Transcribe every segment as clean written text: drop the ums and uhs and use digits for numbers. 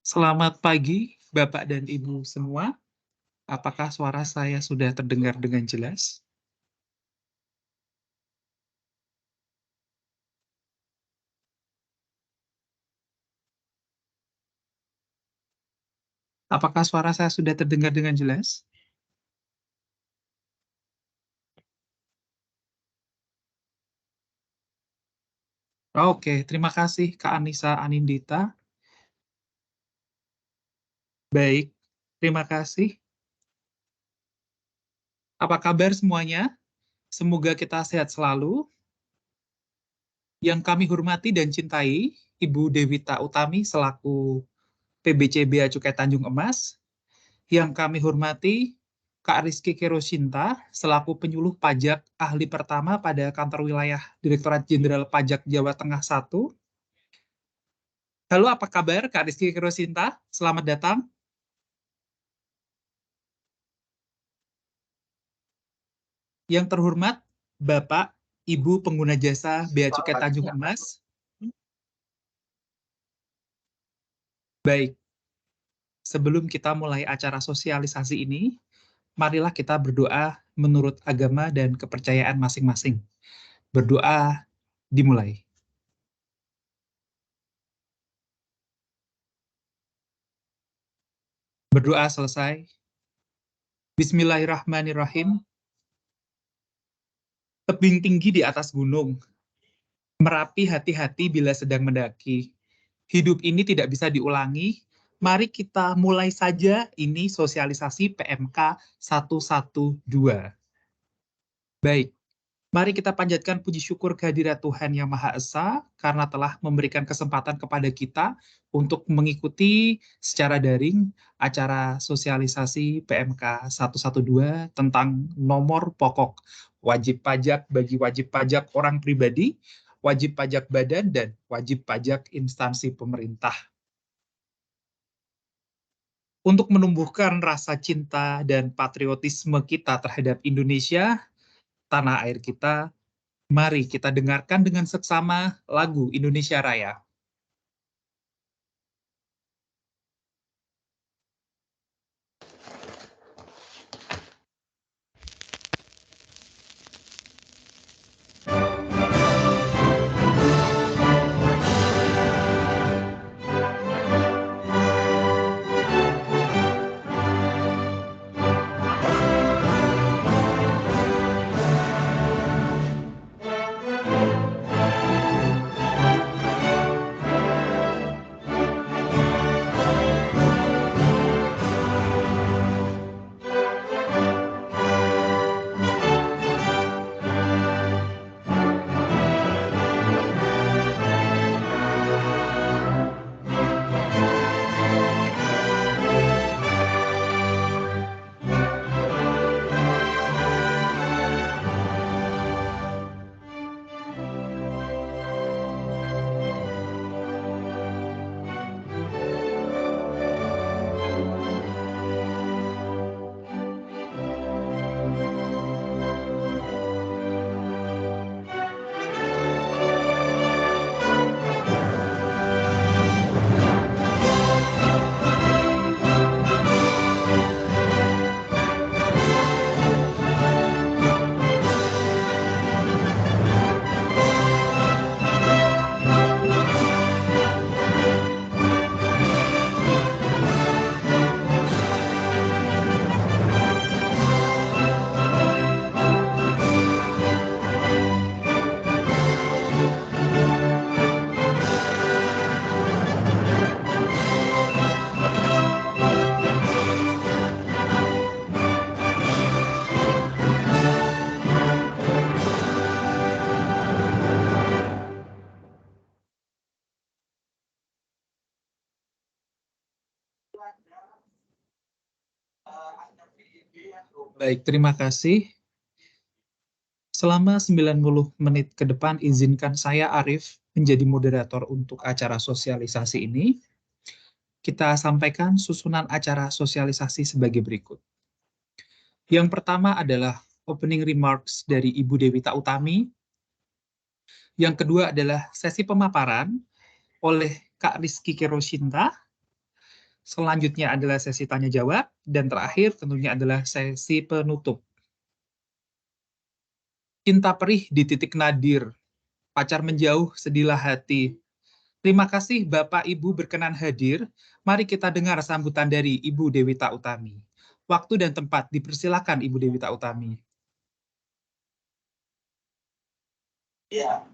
Selamat pagi, Bapak dan Ibu semua. Apakah suara saya sudah terdengar dengan jelas? Apakah suara saya sudah terdengar dengan jelas? Oke, terima kasih Kak Anissa Anindita. Baik, terima kasih. Apa kabar semuanya? Semoga kita sehat selalu. Yang kami hormati dan cintai, Ibu Dewita Utami selaku PBC Bea Cukai Tanjung Emas. Yang kami hormati Kak Rizky Kerosinta selaku penyuluh pajak ahli pertama pada kantor wilayah Direktorat Jenderal Pajak Jawa Tengah 1. Halo, apa kabar Kak Rizky Kerosinta? Selamat datang. Yang terhormat Bapak, Ibu pengguna jasa Bea Cukai Tanjung Emas. Baik, sebelum kita mulai acara sosialisasi ini, marilah kita berdoa menurut agama dan kepercayaan masing-masing. Berdoa dimulai. Berdoa selesai. Bismillahirrahmanirrahim. Tebing tinggi di atas gunung, Merapi hati-hati bila sedang mendaki. Hidup ini tidak bisa diulangi. Mari kita mulai saja ini sosialisasi PMK 112. Baik, mari kita panjatkan puji syukur kehadirat Tuhan Yang Maha Esa karena telah memberikan kesempatan kepada kita untuk mengikuti secara daring acara sosialisasi PMK 112 tentang nomor pokok wajib pajak bagi wajib pajak orang pribadi, wajib pajak badan, dan wajib pajak instansi pemerintah. Untuk menumbuhkan rasa cinta dan patriotisme kita terhadap Indonesia, tanah air kita, mari kita dengarkan dengan seksama lagu Indonesia Raya. Baik, terima kasih. Selama 90 menit ke depan, izinkan saya, Arif, menjadi moderator untuk acara sosialisasi ini. Kita sampaikan susunan acara sosialisasi sebagai berikut. Yang pertama adalah opening remarks dari Ibu Dewita Utami. Yang kedua adalah sesi pemaparan oleh Kak Rizky Kerosinta. Selanjutnya adalah sesi tanya jawab, dan terakhir tentunya adalah sesi penutup. Cinta perih di titik nadir, pacar menjauh sedihlah hati. Terima kasih Bapak Ibu berkenan hadir. Mari kita dengar sambutan dari Ibu Dewita Utami. Waktu dan tempat dipersilakan Ibu Dewita Utami. Ya.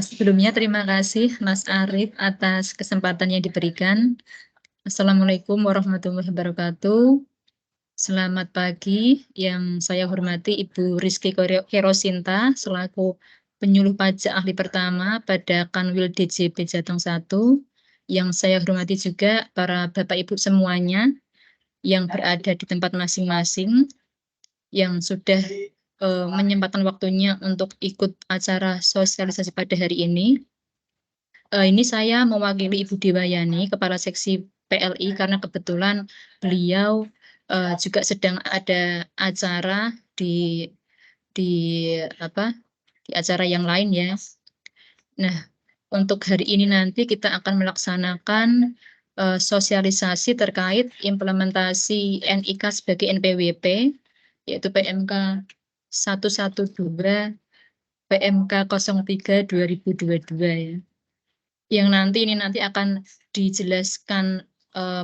Sebelumnya terima kasih Mas Arief atas kesempatan yang diberikan. Assalamualaikum warahmatullahi wabarakatuh. Selamat pagi, yang saya hormati Ibu Rizky Kerosinta selaku penyuluh pajak ahli pertama pada Kanwil DJP Jateng 1. Yang saya hormati juga para Bapak Ibu semuanya yang berada di tempat masing-masing yang sudah menyempatkan waktunya untuk ikut acara sosialisasi pada hari ini. Ini saya mewakili Ibu Dewayani, Kepala Seksi PLI, karena kebetulan beliau juga sedang ada acara di acara yang lain ya. Nah, untuk hari ini nanti kita akan melaksanakan sosialisasi terkait implementasi NIK sebagai NPWP, yaitu PMK 112 PMK 03 2022 ya. Yang nanti akan dijelaskan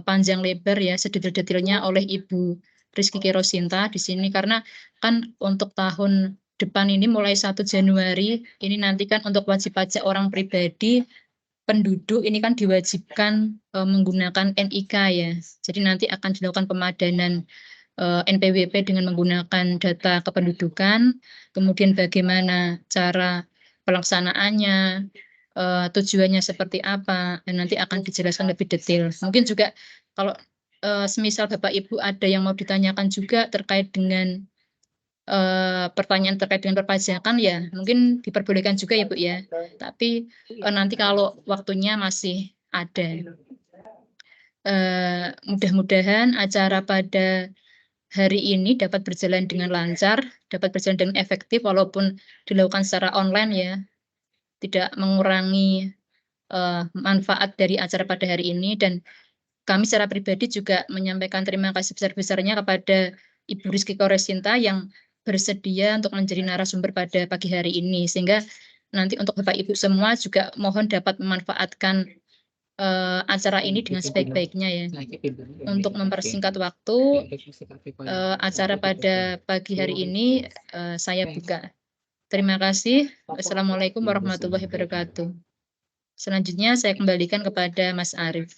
panjang lebar ya, sedetail-detailnya oleh Ibu Rizky Kerosinta di sini, karena kan untuk tahun depan ini mulai 1 Januari ini nanti kan untuk wajib pajak orang pribadi penduduk ini kan diwajibkan menggunakan NIK ya. Jadi nanti akan dilakukan pemadanan NPWP dengan menggunakan data kependudukan, kemudian bagaimana cara pelaksanaannya, tujuannya seperti apa, dan nanti akan dijelaskan lebih detail. Mungkin juga kalau semisal Bapak Ibu ada yang mau ditanyakan juga terkait dengan pertanyaan terkait dengan perpajakan ya, mungkin diperbolehkan juga ya Bu ya. Tapi nanti kalau waktunya masih ada. Mudah-mudahan acara pada hari ini dapat berjalan dengan lancar, dapat berjalan dengan efektif walaupun dilakukan secara online ya, tidak mengurangi manfaat dari acara pada hari ini. Dan kami secara pribadi juga menyampaikan terima kasih besar-besarnya kepada Ibu Rizky Kerosinta yang bersedia untuk menjadi narasumber pada pagi hari ini, sehingga nanti untuk Bapak Ibu semua juga mohon dapat memanfaatkan acara ini dengan sebaik-baiknya ya. Untuk mempersingkat waktu, acara pada pagi hari ini saya buka. Terima kasih. Assalamualaikum warahmatullahi wabarakatuh. Selanjutnya saya kembalikan kepada Mas Arief.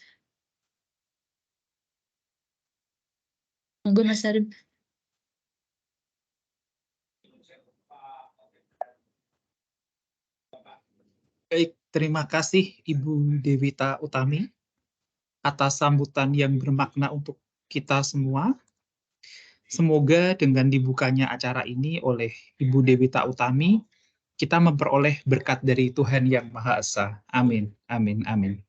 Monggo Mas Arief. Baik, terima kasih Ibu Dewita Utami atas sambutan yang bermakna untuk kita semua. Semoga dengan dibukanya acara ini oleh Ibu Dewita Utami, kita memperoleh berkat dari Tuhan Yang Maha Esa. Amin, amin, amin.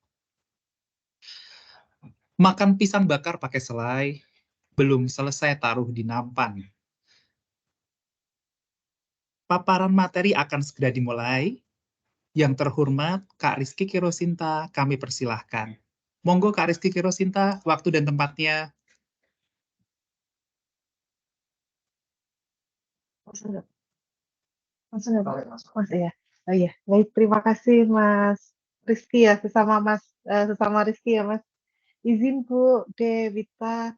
Makan pisang bakar pakai selai, belum selesai taruh di nampan. Paparan materi akan segera dimulai. Yang terhormat, Kak Rizky Kerosinta, kami persilahkan. Monggo Kak Rizky Kerosinta, waktu dan tempatnya. Ya. Oh iya, baik, terima kasih Mas Rizky ya, sesama Rizky ya Mas. Izin Bu Dewita,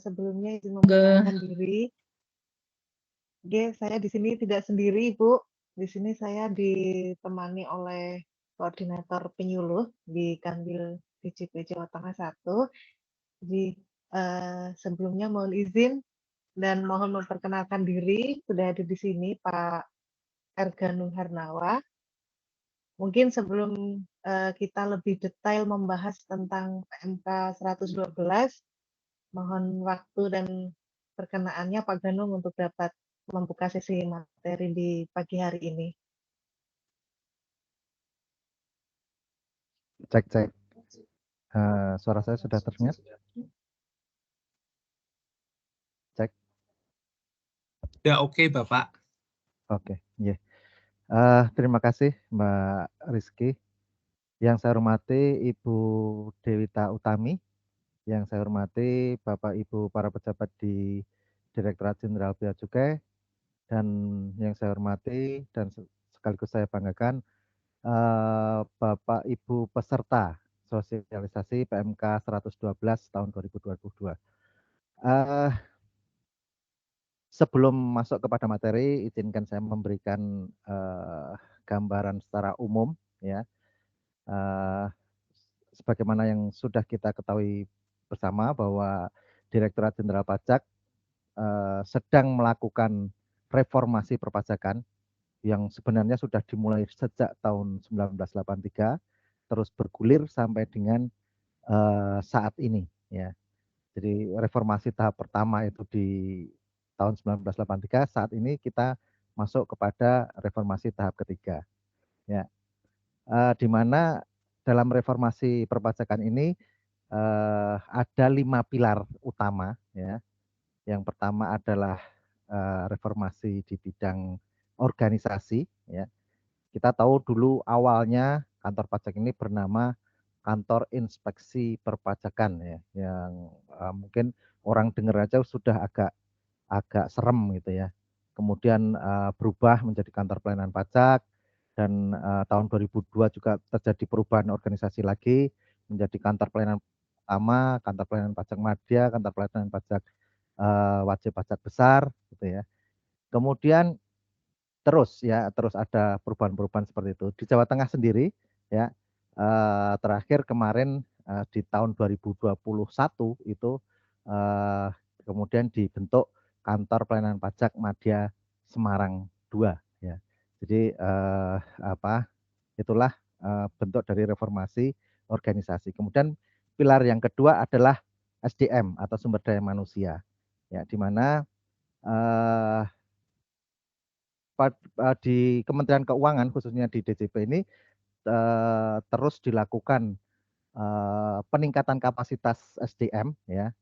sebelumnya izin memperkenalkan diri. Oke, saya di sini tidak sendiri Bu. Di sini saya ditemani oleh koordinator penyuluh di Kanwil DJP Jawa Tengah 1. Jadi sebelumnya mohon izin dan mohon memperkenalkan diri, sudah ada di sini Pak Erganu Harnawa. Mungkin sebelum kita lebih detail membahas tentang PMK 112, mohon waktu dan perkenaannya Pak Ganung untuk dapat membuka sesi materi di pagi hari ini. Cek. Suara saya sudah terdengar? Cek. Sudah oke, Bapak. Oke, yeah. Terima kasih Mbak Rizky Yang saya hormati Ibu Dewita Utami, yang saya hormati Bapak Ibu para pejabat di Direktorat Jenderal Bea Cukai, dan yang saya hormati dan sekaligus saya banggakan Bapak Ibu peserta sosialisasi PMK 112 tahun 2022. Sebelum masuk kepada materi, izinkan saya memberikan gambaran secara umum, ya. Sebagaimana yang sudah kita ketahui bersama bahwa Direktorat Jenderal Pajak sedang melakukan reformasi perpajakan yang sebenarnya sudah dimulai sejak tahun 1983, terus bergulir sampai dengan saat ini, ya. Jadi reformasi tahap pertama itu di tahun 1983, saat ini kita masuk kepada reformasi tahap ketiga, ya. Di mana dalam reformasi perpajakan ini ada 5 pilar utama, ya. Yang pertama adalah reformasi di bidang organisasi, ya. Kita tahu dulu awalnya kantor pajak ini bernama Kantor Inspeksi Perpajakan, ya, yang mungkin orang dengar aja sudah agak serem gitu ya. Kemudian berubah menjadi Kantor Pelayanan Pajak, dan tahun 2002 juga terjadi perubahan organisasi lagi menjadi Kantor Pelayanan Utama, Kantor Pelayanan Pajak Madya, Kantor Pelayanan Pajak Wajib Pajak Besar, gitu ya. Kemudian terus ada perubahan-perubahan seperti itu. Di Jawa Tengah sendiri, ya, terakhir kemarin di tahun 2021 itu kemudian dibentuk Kantor Pelayanan Pajak Madya Semarang 2, ya. Jadi itulah bentuk dari reformasi organisasi. Kemudian pilar yang kedua adalah SDM atau sumber daya manusia, ya, di mana di Kementerian Keuangan khususnya di DJP ini terus dilakukan peningkatan kapasitas SDM, ya,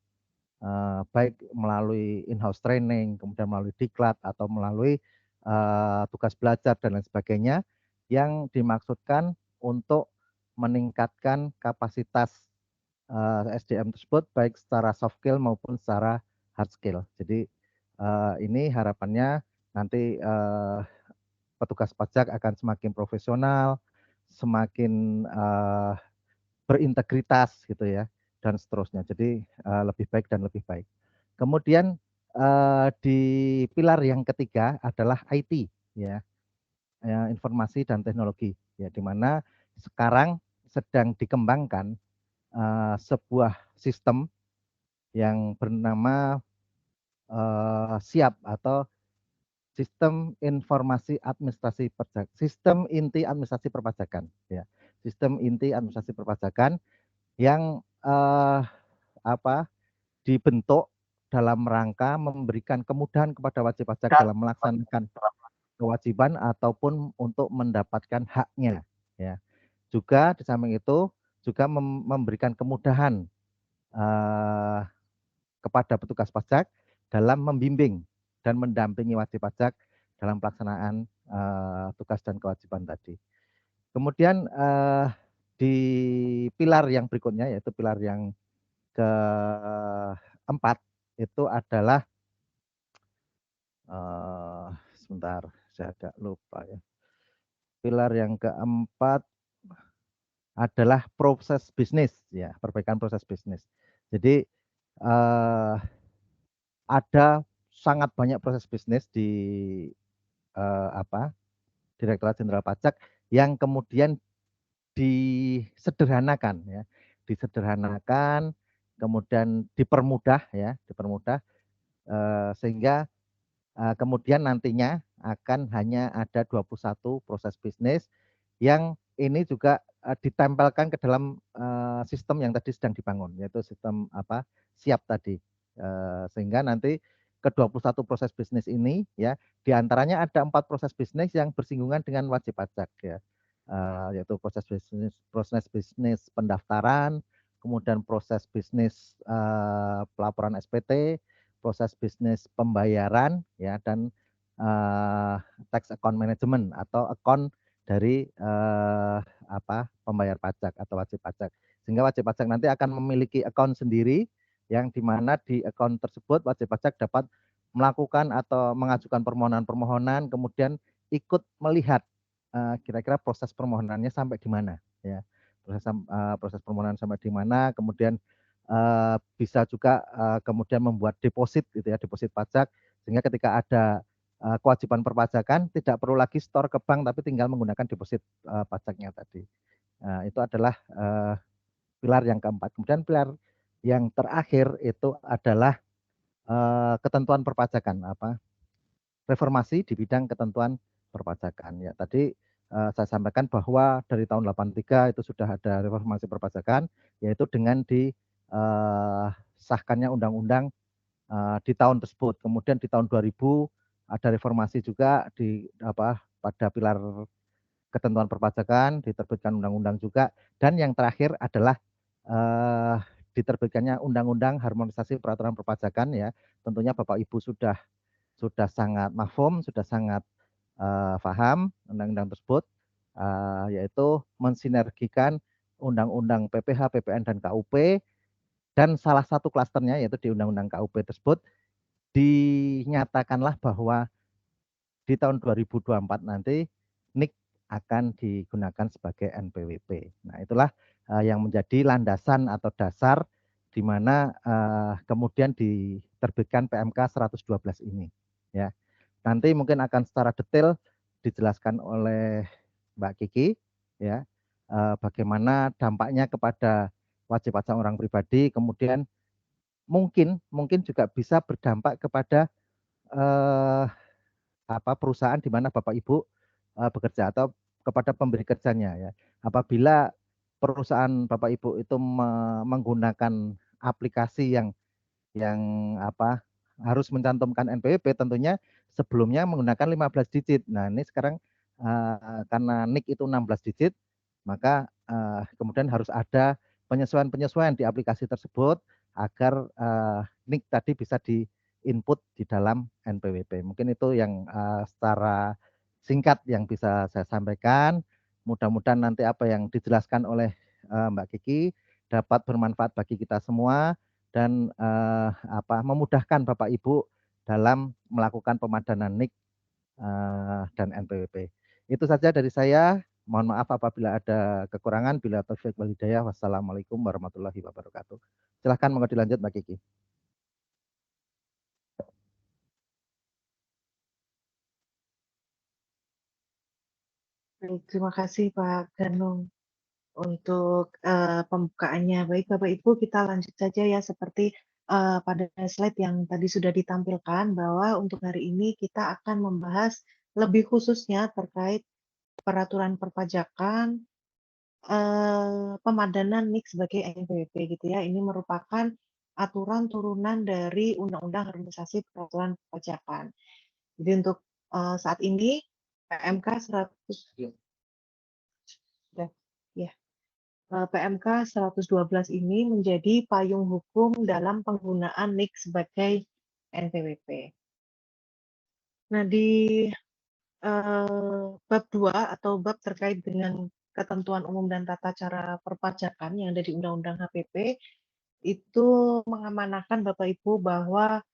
baik melalui in-house training, kemudian melalui diklat atau melalui tugas belajar dan lain sebagainya, yang dimaksudkan untuk meningkatkan kapasitas SDM tersebut baik secara soft skill maupun secara hard skill. Jadi ini harapannya nanti petugas pajak akan semakin profesional, semakin berintegritas gitu ya, dan seterusnya. Jadi lebih baik dan lebih baik. Kemudian di pilar yang ketiga adalah IT, ya, informasi dan teknologi, ya, di mana sekarang sedang dikembangkan sebuah sistem yang bernama SIAP atau Sistem Informasi Administrasi Perpajakan, Sistem Inti Administrasi Perpajakan, ya. Sistem Inti Administrasi Perpajakan yang dibentuk dalam rangka memberikan kemudahan kepada wajib pajak dalam melaksanakan kewajiban ataupun untuk mendapatkan haknya, ya. Juga di samping itu juga memberikan kemudahan kepada petugas pajak dalam membimbing dan mendampingi wajib pajak dalam pelaksanaan tugas dan kewajiban tadi. Kemudian di pilar yang berikutnya, yaitu pilar yang keempat, itu adalah sebentar, saya agak lupa ya. Pilar yang keempat adalah proses bisnis, ya, perbaikan proses bisnis. Jadi ada sangat banyak proses bisnis di Direktorat Jenderal Pajak yang kemudian disederhanakan, ya, disederhanakan, kemudian dipermudah, ya, dipermudah sehingga kemudian nantinya akan hanya ada 21 proses bisnis yang ini juga ditempelkan ke dalam sistem yang tadi sedang dibangun, yaitu sistem SIAP tadi, sehingga nanti ke 21 proses bisnis ini, ya, diantaranya ada 4 proses bisnis yang bersinggungan dengan wajib pajak, ya, yaitu proses bisnis pendaftaran, kemudian proses bisnis pelaporan SPT, proses bisnis pembayaran, ya, dan tax account management atau account dari pembayar pajak atau wajib pajak. Sehingga wajib pajak nanti akan memiliki akun sendiri yang di mana di akun tersebut wajib pajak dapat melakukan atau mengajukan permohonan-permohonan, kemudian ikut melihat kira-kira proses permohonannya sampai di mana, ya. Proses permohonan sampai di mana, kemudian bisa juga kemudian membuat deposit gitu ya, deposit pajak, sehingga ketika ada kewajiban perpajakan tidak perlu lagi store ke bank tapi tinggal menggunakan deposit pajaknya tadi. Itu adalah pilar yang keempat. Kemudian pilar yang terakhir itu adalah ketentuan perpajakan, reformasi di bidang ketentuan perpajakan. Ya, tadi saya sampaikan bahwa dari tahun 83 itu sudah ada reformasi perpajakan, yaitu dengan disahkannya undang-undang di tahun tersebut. Kemudian di tahun 2000 ada reformasi juga pada pilar ketentuan perpajakan, diterbitkan undang-undang juga, dan yang terakhir adalah diterbitkannya undang-undang harmonisasi peraturan perpajakan, ya. Tentunya Bapak Ibu sudah sangat mafhum, sudah sangat paham undang-undang tersebut, yaitu mensinergikan undang-undang PPH, PPN, dan KUP, dan salah satu klasternya yaitu di undang-undang KUP tersebut dinyatakanlah bahwa di tahun 2024 nanti NIK akan digunakan sebagai NPWP. Nah, itulah yang menjadi landasan atau dasar di mana kemudian diterbitkan PMK 112 ini, ya. Nanti mungkin akan secara detail dijelaskan oleh Mbak Kiki, ya, bagaimana dampaknya kepada wajib pajak orang pribadi, kemudian mungkin juga bisa berdampak kepada perusahaan di mana Bapak Ibu bekerja atau kepada pemberi kerjanya, ya. Apabila perusahaan Bapak Ibu itu menggunakan aplikasi yang harus mencantumkan NPWP, tentunya sebelumnya menggunakan 15 digit. Nah, ini sekarang karena NIK itu 16 digit, maka kemudian harus ada penyesuaian-penyesuaian di aplikasi tersebut agar NIK tadi bisa di-input di dalam NPWP. Mungkin itu yang secara singkat yang bisa saya sampaikan. Mudah-mudahan nanti apa yang dijelaskan oleh Mbak Kiki dapat bermanfaat bagi kita semua dan memudahkan Bapak Ibu dalam melakukan pemadanan NIK dan NPWP. Itu saja dari saya. Mohon maaf apabila ada kekurangan. Bila taufiq wal hidayah. Wassalamualaikum warahmatullahi wabarakatuh. Silahkan mau dilanjut Mbak Kiki. Baik, terima kasih Pak Ganung untuk pembukaannya. Baik Bapak Ibu, kita lanjut saja ya seperti pada slide yang tadi sudah ditampilkan bahwa untuk hari ini kita akan membahas lebih khususnya terkait peraturan perpajakan pemadanan NIK sebagai NPWP gitu ya. Ini merupakan aturan turunan dari Undang-Undang Harmonisasi Peraturan Perpajakan. Jadi untuk saat ini PMK 100 ya. PMK 112 ini menjadi payung hukum dalam penggunaan NIK sebagai NPWP. Nah, di bab 2 atau bab terkait dengan ketentuan umum dan tata cara perpajakan yang ada di Undang-Undang HPP, itu mengamanahkan Bapak Ibu bahwa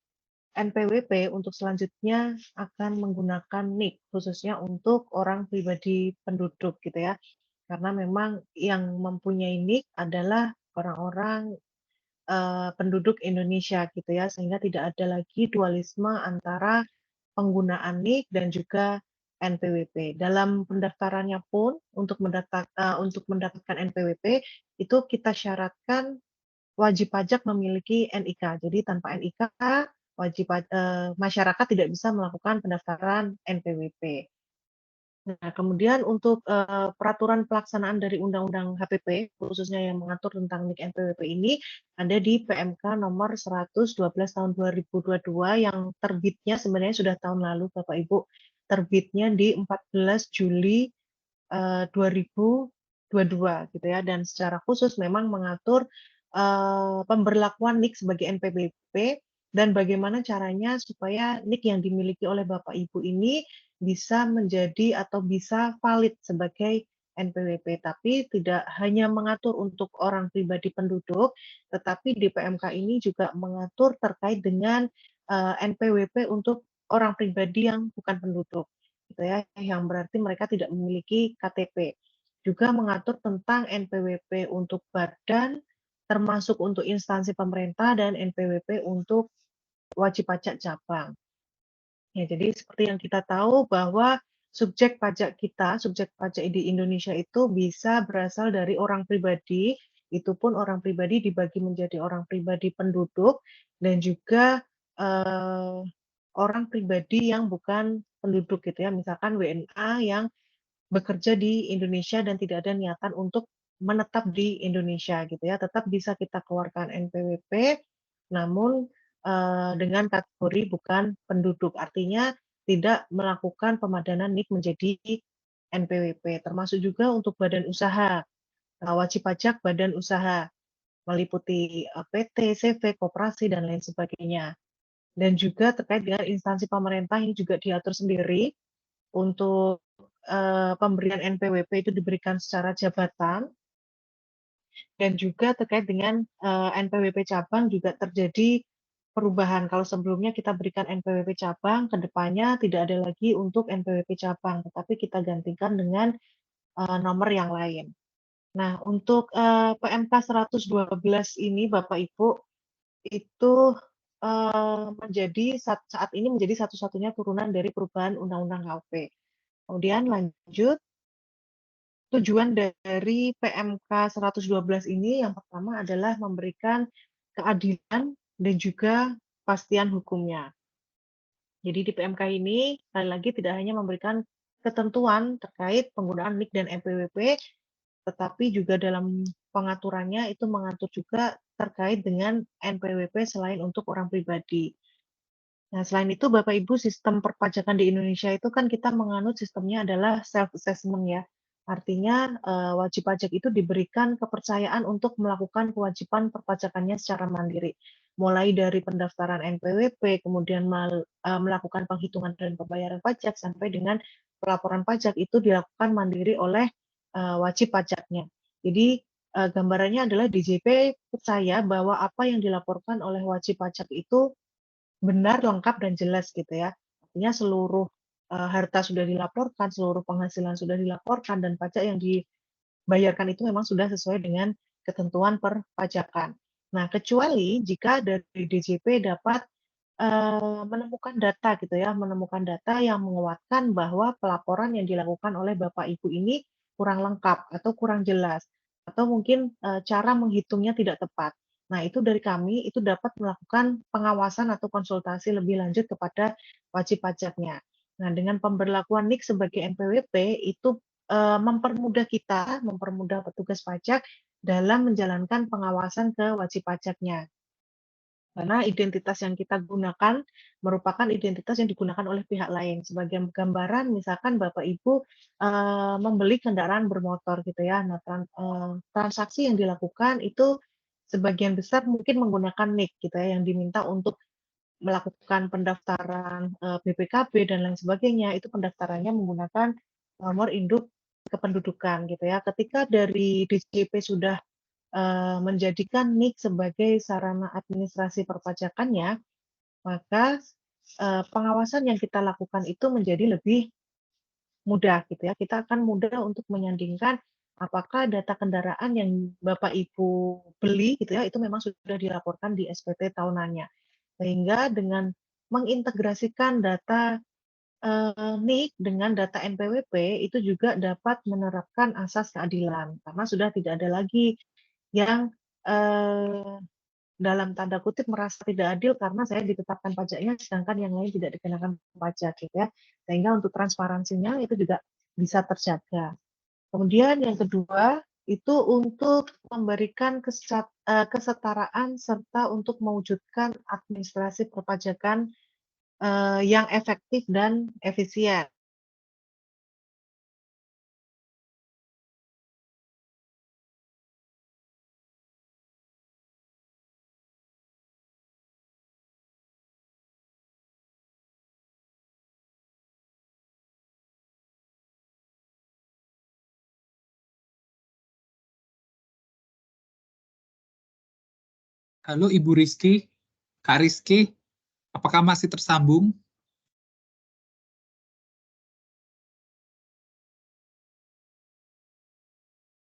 NPWP untuk selanjutnya akan menggunakan NIK, khususnya untuk orang pribadi penduduk gitu ya. Karena memang yang mempunyai NIK adalah orang-orang penduduk Indonesia gitu ya, sehingga tidak ada lagi dualisme antara penggunaan NIK dan juga NPWP. Dalam pendaftarannya pun untuk mendapatkan NPWP itu kita syaratkan wajib pajak memiliki NIK. Jadi tanpa NIK masyarakat tidak bisa melakukan pendaftaran NPWP. Nah, kemudian untuk peraturan pelaksanaan dari Undang-Undang HPP, khususnya yang mengatur tentang NIK NPWP ini, ada di PMK nomor 112 tahun 2022 yang terbitnya sebenarnya sudah tahun lalu, Bapak Ibu. Terbitnya di 14 Juli 2022, gitu ya. Dan secara khusus memang mengatur pemberlakuan NIK sebagai NPWP dan bagaimana caranya supaya NIK yang dimiliki oleh Bapak Ibu ini bisa menjadi atau bisa valid sebagai NPWP. Tapi tidak hanya mengatur untuk orang pribadi penduduk, tetapi di PMK ini juga mengatur terkait dengan NPWP untuk orang pribadi yang bukan penduduk, gitu ya, yang berarti mereka tidak memiliki KTP. Juga mengatur tentang NPWP untuk badan, termasuk untuk instansi pemerintah, dan NPWP untuk wajib pajak cabang. Ya, jadi seperti yang kita tahu bahwa subjek pajak di Indonesia itu bisa berasal dari orang pribadi, itu pun orang pribadi dibagi menjadi orang pribadi penduduk dan juga orang pribadi yang bukan penduduk gitu ya, misalkan WNA yang bekerja di Indonesia dan tidak ada niatan untuk menetap di Indonesia gitu ya, tetap bisa kita keluarkan NPWP, namun dengan kategori bukan penduduk, artinya tidak melakukan pemadanan NIK menjadi NPWP, termasuk juga untuk badan usaha, wajib pajak badan usaha, meliputi PT, CV, koperasi, dan lain sebagainya. Dan juga terkait dengan instansi pemerintah ini juga diatur sendiri untuk pemberian NPWP itu diberikan secara jabatan, dan juga terkait dengan NPWP cabang juga terjadi perubahan. Kalau sebelumnya kita berikan NPWP cabang, ke depannya tidak ada lagi untuk NPWP cabang, tetapi kita gantikan dengan nomor yang lain. Nah, untuk PMK 112 ini, Bapak Ibu, itu saat ini menjadi satu-satunya turunan dari perubahan Undang-Undang KUP. Kemudian lanjut, tujuan dari PMK 112 ini yang pertama adalah memberikan keadilan dan juga kepastian hukumnya. Jadi di PMK ini, sekali lagi tidak hanya memberikan ketentuan terkait penggunaan NIK dan NPWP, tetapi juga dalam pengaturannya itu mengatur juga terkait dengan NPWP selain untuk orang pribadi. Nah, selain itu Bapak Ibu, sistem perpajakan di Indonesia itu kan kita menganut sistemnya adalah self-assessment ya. Artinya wajib pajak itu diberikan kepercayaan untuk melakukan kewajiban perpajakannya secara mandiri. Mulai dari pendaftaran NPWP, kemudian melakukan penghitungan dan pembayaran pajak, sampai dengan pelaporan pajak itu dilakukan mandiri oleh wajib pajaknya. Jadi gambarannya adalah DJP percaya bahwa apa yang dilaporkan oleh wajib pajak itu benar, lengkap, dan jelas gitu ya. Artinya seluruh harta sudah dilaporkan, seluruh penghasilan sudah dilaporkan, dan pajak yang dibayarkan itu memang sudah sesuai dengan ketentuan perpajakan. Nah, kecuali jika dari DJP dapat menemukan data gitu ya, menemukan data yang menguatkan bahwa pelaporan yang dilakukan oleh Bapak Ibu ini kurang lengkap atau kurang jelas, atau mungkin cara menghitungnya tidak tepat. Nah, itu dari kami itu dapat melakukan pengawasan atau konsultasi lebih lanjut kepada wajib pajaknya. Nah, dengan pemberlakuan NIK sebagai NPWP itu mempermudah kita, mempermudah petugas pajak dalam menjalankan pengawasan ke wajib pajaknya. Karena identitas yang kita gunakan merupakan identitas yang digunakan oleh pihak lain. Sebagai gambaran, misalkan Bapak Ibu membeli kendaraan bermotor gitu ya. Nah, transaksi yang dilakukan itu sebagian besar mungkin menggunakan NIK gitu ya, yang diminta untuk melakukan pendaftaran BPKB dan lain sebagainya. Itu pendaftarannya menggunakan nomor induk kependudukan gitu ya. Ketika dari DJP sudah menjadikan NIK sebagai sarana administrasi perpajakannya, maka pengawasan yang kita lakukan itu menjadi lebih mudah gitu ya. Kita akan mudah untuk menyandingkan apakah data kendaraan yang Bapak Ibu beli gitu ya itu memang sudah dilaporkan di SPT tahunannya. Sehingga dengan mengintegrasikan data NIK dengan data NPWP itu juga dapat menerapkan asas keadilan karena sudah tidak ada lagi yang dalam tanda kutip merasa tidak adil karena saya ditetapkan pajaknya sedangkan yang lain tidak dikenakan pajak gitu ya. Sehingga untuk transparansinya itu juga bisa terjaga. Kemudian yang kedua itu untuk memberikan kesetaraan serta untuk mewujudkan administrasi perpajakan yang efektif dan efisien. Halo Ibu Rizky, Kak Rizky, apakah masih tersambung?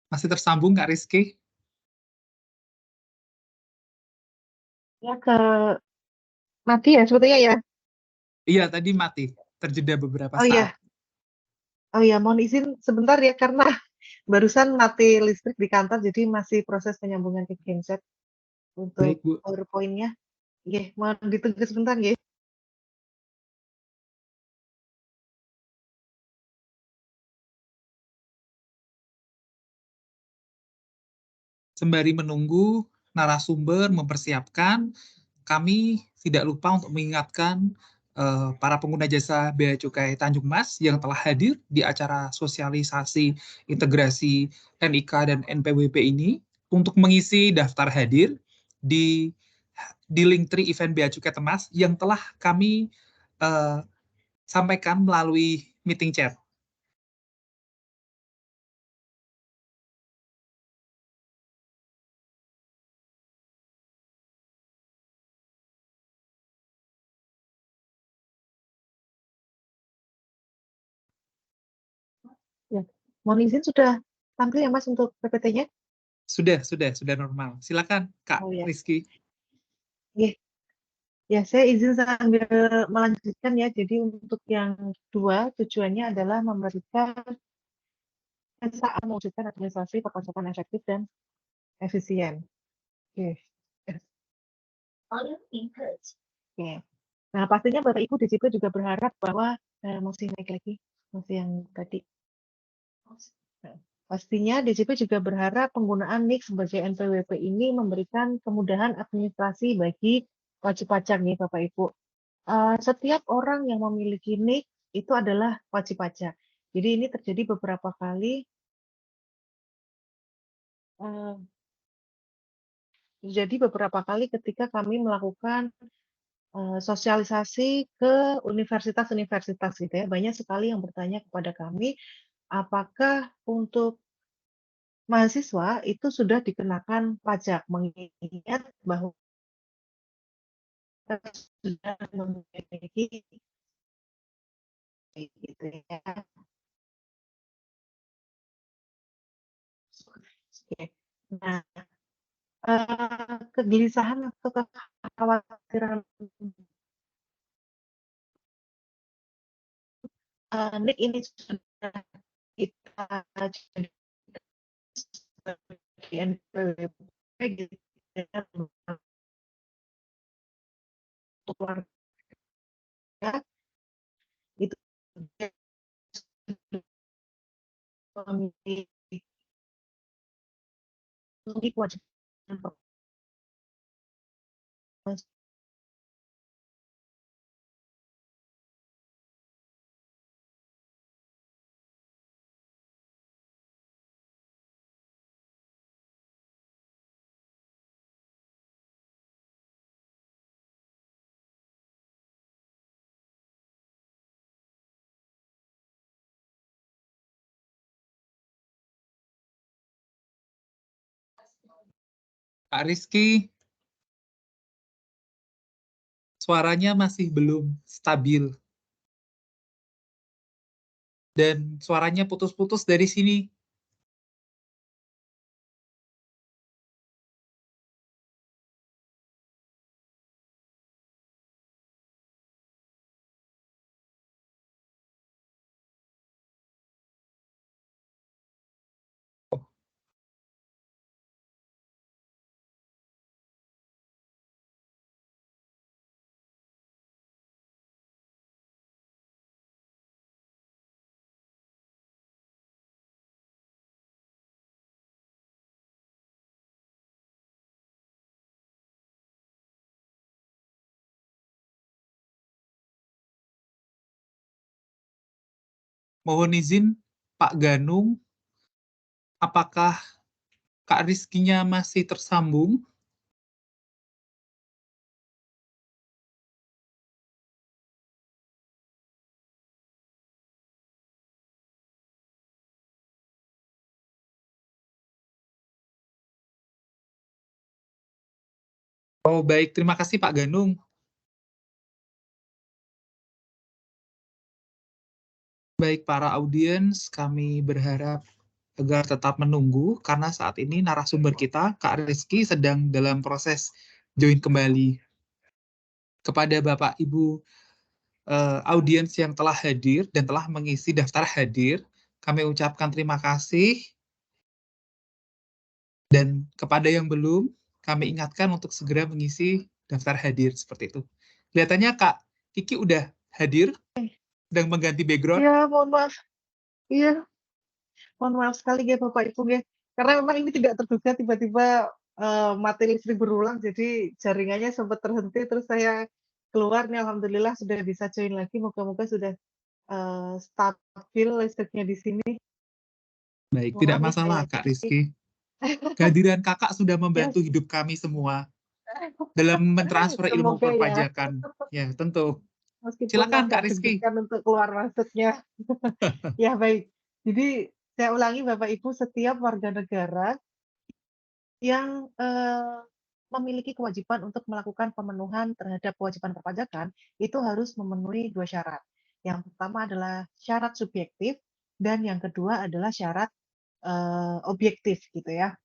Masih tersambung Kak Rizky? Ya ke mati ya sebetulnya ya. Iya, tadi mati, terjeda beberapa Oh saat. iya, oh iya, mohon izin sebentar ya karena barusan mati listrik di kantor, jadi masih proses penyambungan ke genset untuk Baik, Bu. PowerPoint-nya. Nggih, mohon ditunggu sebentar nggih. Sembari menunggu narasumber mempersiapkan, kami tidak lupa untuk mengingatkan para pengguna jasa Bea Cukai Tanjung Mas yang telah hadir di acara sosialisasi integrasi NIK dan NPWP ini untuk mengisi daftar hadir di Linktree event Bea Cukai Temas yang telah kami eh, sampaikan melalui meeting chat. Ya, mohon izin sudah tampil ya Mas untuk PPT-nya? Sudah normal. Silakan Kak Oh ya, Rizky. nggih. Ya, saya izin sambil melanjutkan ya. Jadi untuk yang kedua tujuannya adalah memberikan saat mewujudkan administrasi perpajakan efektif dan efisien. Oke. Oke. Nah, pastinya Bapak Ibu DJP juga berharap bahwa masih naik lagi, masih yang tadi. Nah, pastinya DJP juga berharap penggunaan NIK sebagai NPWP ini memberikan kemudahan administrasi bagi wajib pajak nih Bapak Ibu. Setiap orang yang memiliki NIK itu adalah wajib pajak. Jadi ini terjadi beberapa kali eh, ketika kami melakukan sosialisasi ke universitas-universitas gitu ya. Banyak sekali yang bertanya kepada kami, apakah untuk mahasiswa itu sudah dikenakan pajak, mengingat bahwa kita sudah memiliki gitu ya. Oke. Nah, kegelisahan atau kekhawatiran NIK ini sudah kita jadikan sebagai NPWP gitu ya, untuk warga itu memiliki kewajiban. Kak Rizky, suaranya masih belum stabil. Dan suaranya putus-putus dari sini. Mohon izin, Pak Ganung, apakah Kak Rizky-nya masih tersambung? Oh, baik. Terima kasih Pak Ganung. Baik, para audiens, kami berharap agar tetap menunggu karena saat ini narasumber kita, Kak Rizky, sedang dalam proses join kembali. Kepada Bapak Ibu audiens yang telah hadir dan telah mengisi daftar hadir, kami ucapkan terima kasih. Dan kepada yang belum, kami ingatkan untuk segera mengisi daftar hadir seperti itu. Kelihatannya Kak Kiki udah hadir, sedang mengganti background. Iya, mohon maaf. Iya, mohon maaf sekali ya Bapak Ibu ya. Karena memang ini tidak terduga tiba-tiba mati listrik berulang, jadi jaringannya sempat terhenti, terus saya keluar nih, alhamdulillah sudah bisa join lagi. Moga-moga sudah stabil listriknya di sini. Baik, Mohon tidak maaf ya masalah saya Kak Kiki. Rizky. Kehadiran Kakak sudah membantu Yes, hidup kami semua dalam mentransfer ilmu semoga ya. perpajakan. Ya, tentu. Meskipun Silakan Kak agak Rizky. deg-degan untuk keluar masuknya. Ya baik. Jadi saya ulangi Bapak Ibu, setiap warga negara yang memiliki kewajiban untuk melakukan pemenuhan terhadap kewajiban perpajakan itu harus memenuhi 2 syarat. Yang pertama adalah syarat subjektif dan yang kedua adalah syarat objektif gitu ya.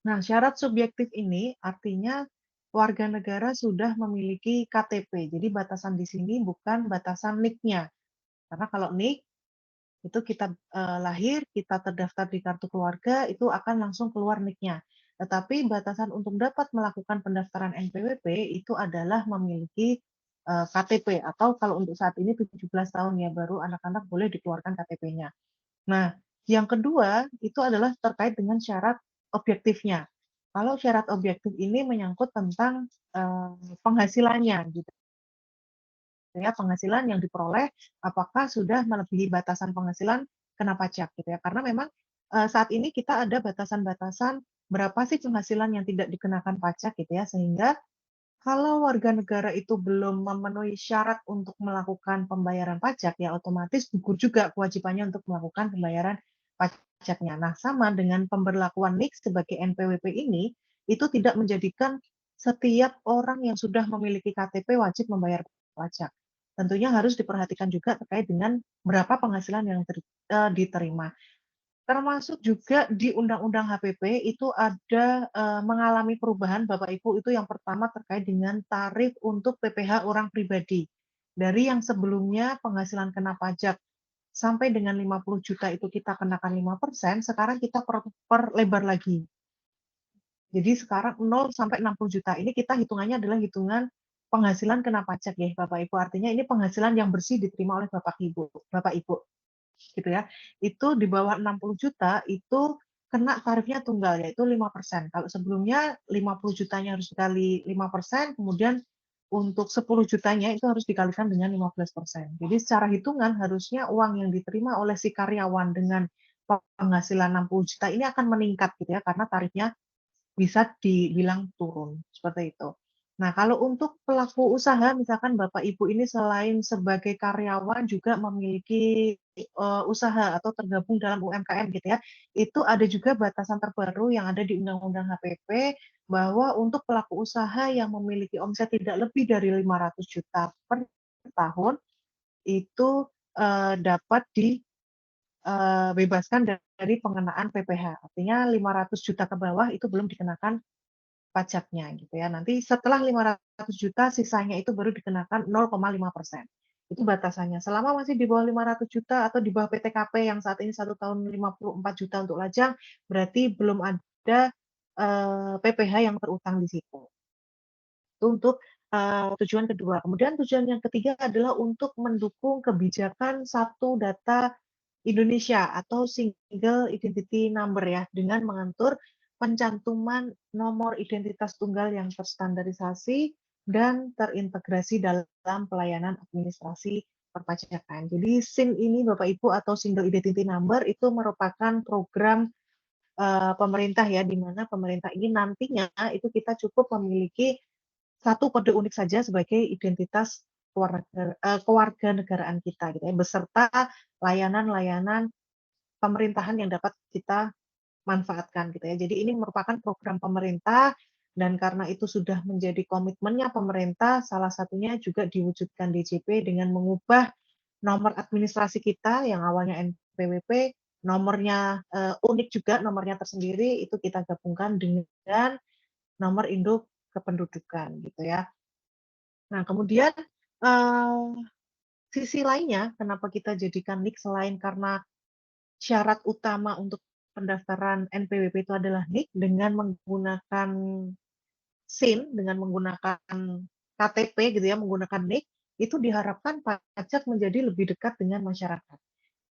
Nah, syarat subjektif ini artinya warga negara sudah memiliki KTP. Jadi batasan di sini bukan batasan NIK-nya. Karena kalau NIK itu kita lahir, kita terdaftar di kartu keluarga, itu akan langsung keluar NIK-nya. Tetapi batasan untuk dapat melakukan pendaftaran NPWP itu adalah memiliki KTP, atau kalau untuk saat ini 17 tahun ya, baru anak-anak boleh dikeluarkan KTP-nya. Nah, yang kedua itu adalah terkait dengan syarat objektifnya. Kalau syarat objektif ini menyangkut tentang penghasilannya gitu ya, penghasilan yang diperoleh apakah sudah melebihi batasan penghasilan kena pajak gitu ya. Karena memang saat ini kita ada batasan-batasan berapa sih penghasilan yang tidak dikenakan pajak gitu ya, sehingga kalau warga negara itu belum memenuhi syarat untuk melakukan pembayaran pajak, ya otomatis gugur juga kewajibannya untuk melakukan pembayaran pajaknya. Nah, sama dengan pemberlakuan NIK sebagai NPWP ini, itu tidak menjadikan setiap orang yang sudah memiliki KTP wajib membayar pajak. Tentunya harus diperhatikan juga terkait dengan berapa penghasilan yang diterima. Termasuk juga di Undang-Undang HPP itu ada mengalami perubahan Bapak Ibu, itu yang pertama terkait dengan tarif untuk PPh orang pribadi. Dari yang sebelumnya penghasilan kena pajak sampai dengan 50 juta itu kita kenakan 5%, sekarang kita perlebar lagi. Jadi sekarang 0 sampai 60 juta ini kita hitungannya adalah hitungan penghasilan kena pajak ya Bapak Ibu. Artinya ini penghasilan yang bersih diterima oleh Bapak Ibu. Gitu ya, itu di bawah 60 juta itu kena tarifnya tunggal, yaitu 5%. Kalau sebelumnya 50 jutanya harus dikali 5%, kemudian untuk 10 jutanya itu harus dikalikan dengan 15%. Jadi secara hitungan harusnya uang yang diterima oleh si karyawan dengan penghasilan 60 juta ini akan meningkat gitu ya, karena tarifnya bisa dibilang turun, seperti itu. Nah, kalau untuk pelaku usaha, misalkan Bapak Ibu ini selain sebagai karyawan juga memiliki usaha atau tergabung dalam UMKM gitu ya, itu ada juga batasan terbaru yang ada di Undang-Undang HPP bahwa untuk pelaku usaha yang memiliki omset tidak lebih dari 500 juta per tahun itu dapat dibebaskan dari pengenaan PPh. Artinya 500 juta ke bawah itu belum dikenakan pajaknya gitu ya. Nanti setelah 500 juta sisanya itu baru dikenakan 0,5%. Itu batasannya. Selama masih di bawah 500 juta atau di bawah PTKP yang saat ini 1 tahun 54 juta untuk lajang, berarti belum ada PPh yang terutang di situ. Itu untuk tujuan kedua. Kemudian tujuan yang ketiga adalah untuk mendukung kebijakan satu data Indonesia atau single identity number ya, dengan mengatur pencantuman nomor identitas tunggal yang terstandarisasi dan terintegrasi dalam pelayanan administrasi perpajakan. Jadi SIN ini Bapak Ibu atau single identity number itu merupakan program pemerintah ya, di mana pemerintah ini nantinya itu kita cukup memiliki satu kode unik saja sebagai identitas kewarganegaraan kita gitu ya, beserta layanan-layanan pemerintahan yang dapat kita manfaatkan gitu ya. Jadi ini merupakan program pemerintah Dan karena itu sudah menjadi komitmennya pemerintah, salah satunya juga diwujudkan DJP dengan mengubah nomor administrasi kita yang awalnya NPWP, nomornya unik juga, nomornya tersendiri, itu kita gabungkan dengan nomor induk kependudukan gitu ya. Nah, kemudian sisi lainnya kenapa kita jadikan NIK selain karena syarat utama untuk pendaftaran NPWP itu adalah NIK dengan menggunakan SIN, dengan menggunakan KTP gitu ya, menggunakan NIK, itu diharapkan pajak menjadi lebih dekat dengan masyarakat.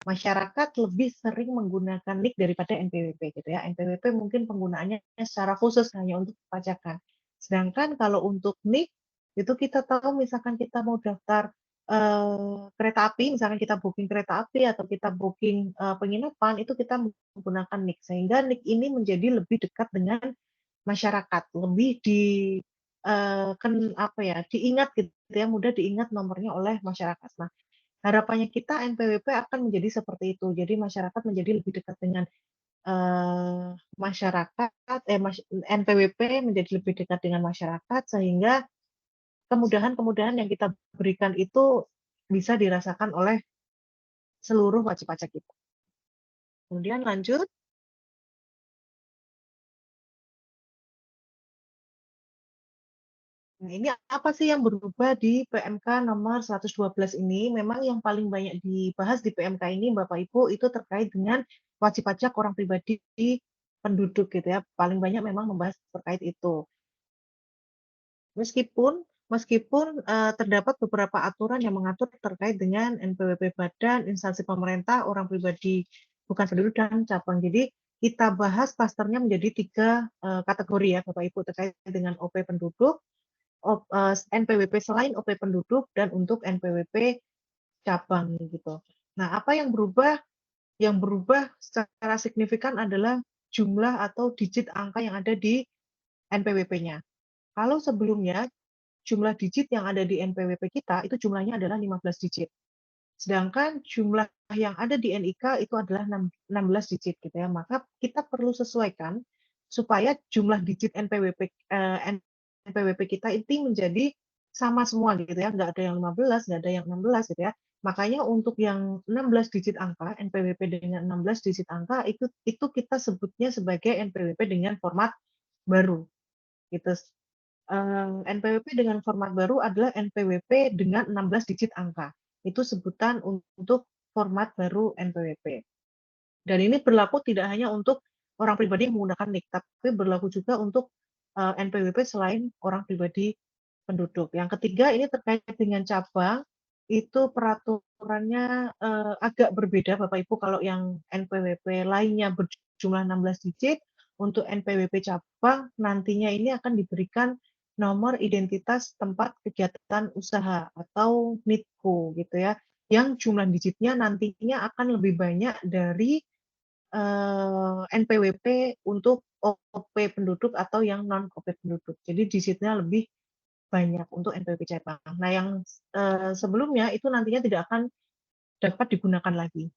Masyarakat lebih sering menggunakan NIK daripada NPWP gitu ya. NPWP mungkin penggunaannya secara khusus hanya untuk pajakan. Sedangkan kalau untuk NIK itu kita tahu misalkan kita mau daftar kereta api, misalkan kita booking kereta api atau kita booking penginapan, itu kita menggunakan NIK. Sehingga NIK ini menjadi lebih dekat dengan masyarakat, lebih diingat gitu ya, mudah diingat nomornya oleh masyarakat. Nah, harapannya kita NPWP akan menjadi seperti itu. Jadi masyarakat menjadi lebih dekat dengan NPWP menjadi lebih dekat dengan masyarakat sehingga kemudahan-kemudahan yang kita berikan itu bisa dirasakan oleh seluruh wajib pajak kita. Kemudian lanjut. Nah, ini apa sih yang berubah di PMK nomor 112 ini? Memang yang paling banyak dibahas di PMK ini, Bapak Ibu, itu terkait dengan wajib pajak orang pribadi penduduk gitu ya. Paling banyak memang membahas terkait itu. Meskipun terdapat beberapa aturan yang mengatur terkait dengan NPWP badan, instansi pemerintah, orang pribadi bukan penduduk dan cabang. Jadi kita bahas klasternya menjadi 3 kategori ya, Bapak Ibu, terkait dengan OP penduduk, NPWP selain OP penduduk, dan untuk NPWP cabang gitu. Nah, apa yang berubah? Yang berubah secara signifikan adalah jumlah atau digit angka yang ada di NPWP-nya. Kalau sebelumnya jumlah digit yang ada di NPWP kita itu jumlahnya adalah 15 digit. Sedangkan jumlah yang ada di NIK itu adalah 16 digit gitu ya. Maka kita perlu sesuaikan supaya jumlah digit NPWP kita itu menjadi sama semua gitu ya, nggak ada yang 15, nggak ada yang 16 gitu ya. Makanya untuk yang 16 digit angka, NPWP dengan 16 digit angka itu kita sebutnya sebagai NPWP dengan format baru. Gitu. NPWP dengan format baru adalah NPWP dengan 16 digit angka. Itu sebutan untuk format baru NPWP. Dan ini berlaku tidak hanya untuk orang pribadi yang menggunakan NIK, tapi berlaku juga untuk NPWP selain orang pribadi penduduk. Yang ketiga ini terkait dengan cabang, itu peraturannya agak berbeda Bapak Ibu. Kalau yang NPWP lainnya berjumlah 16 digit, untuk NPWP cabang nantinya ini akan diberikan nomor identitas tempat kegiatan usaha atau NITKO gitu ya, yang jumlah digitnya nantinya akan lebih banyak dari NPWP untuk OP penduduk atau yang non-OP penduduk. Jadi digitnya lebih banyak untuk NPWP cabang. Nah, yang sebelumnya itu nantinya tidak akan dapat digunakan lagi,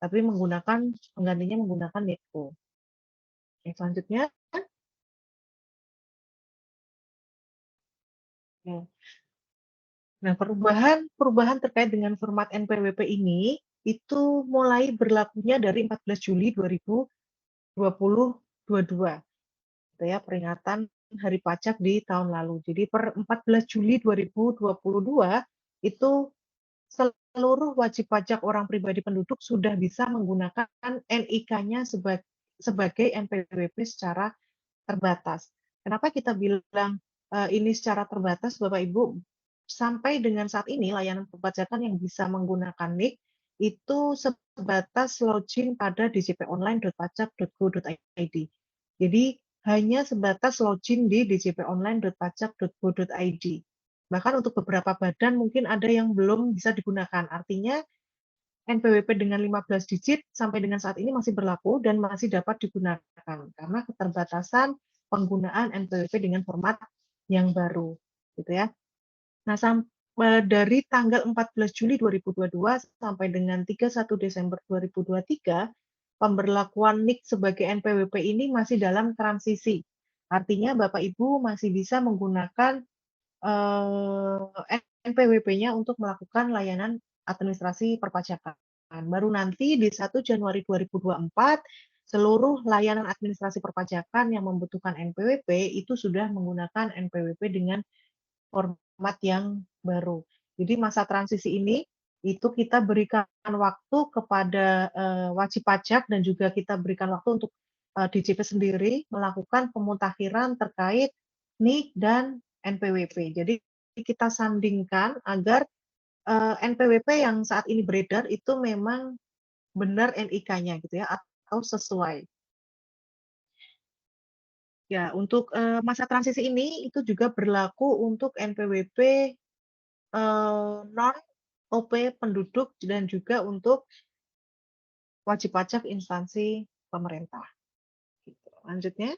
tapi penggantinya menggunakan NITKO. Oke, selanjutnya. Nah, perubahan terkait dengan format NPWP ini itu mulai berlakunya dari 14 Juli 2022. Gitu ya, peringatan Hari Pajak di tahun lalu. Jadi per 14 Juli 2022 itu seluruh wajib pajak orang pribadi penduduk sudah bisa menggunakan NIK-nya sebagai NPWP secara terbatas. Kenapa kita bilang ini secara terbatas, Bapak Ibu? Sampai dengan saat ini layanan perpajakan yang bisa menggunakan NIK itu sebatas login pada djponline.pajak.go.id. Jadi hanya sebatas login di djponline.pajak.go.id. Bahkan untuk beberapa badan mungkin ada yang belum bisa digunakan. Artinya NPWP dengan 15 digit sampai dengan saat ini masih berlaku dan masih dapat digunakan karena keterbatasan penggunaan NPWP dengan format yang baru, gitu ya. Nah, dari tanggal 14 Juli 2022 sampai dengan 31 Desember 2023, pemberlakuan NIK sebagai NPWP ini masih dalam transisi. Artinya Bapak Ibu masih bisa menggunakan NPWP-nya untuk melakukan layanan administrasi perpajakan. Baru nanti di 1 Januari 2024 seluruh layanan administrasi perpajakan yang membutuhkan NPWP itu sudah menggunakan NPWP dengan format yang baru. Jadi masa transisi ini itu kita berikan waktu kepada wajib pajak dan juga kita berikan waktu untuk DJP sendiri melakukan pemutakhiran terkait NIK dan NPWP. Jadi kita sandingkan agar NPWP yang saat ini beredar itu memang benar NIK-nya gitu ya atau sesuai. Ya, untuk masa transisi ini itu juga berlaku untuk NPWP non OP penduduk dan juga untuk wajib pajak instansi pemerintah. Gitu. Lanjutnya.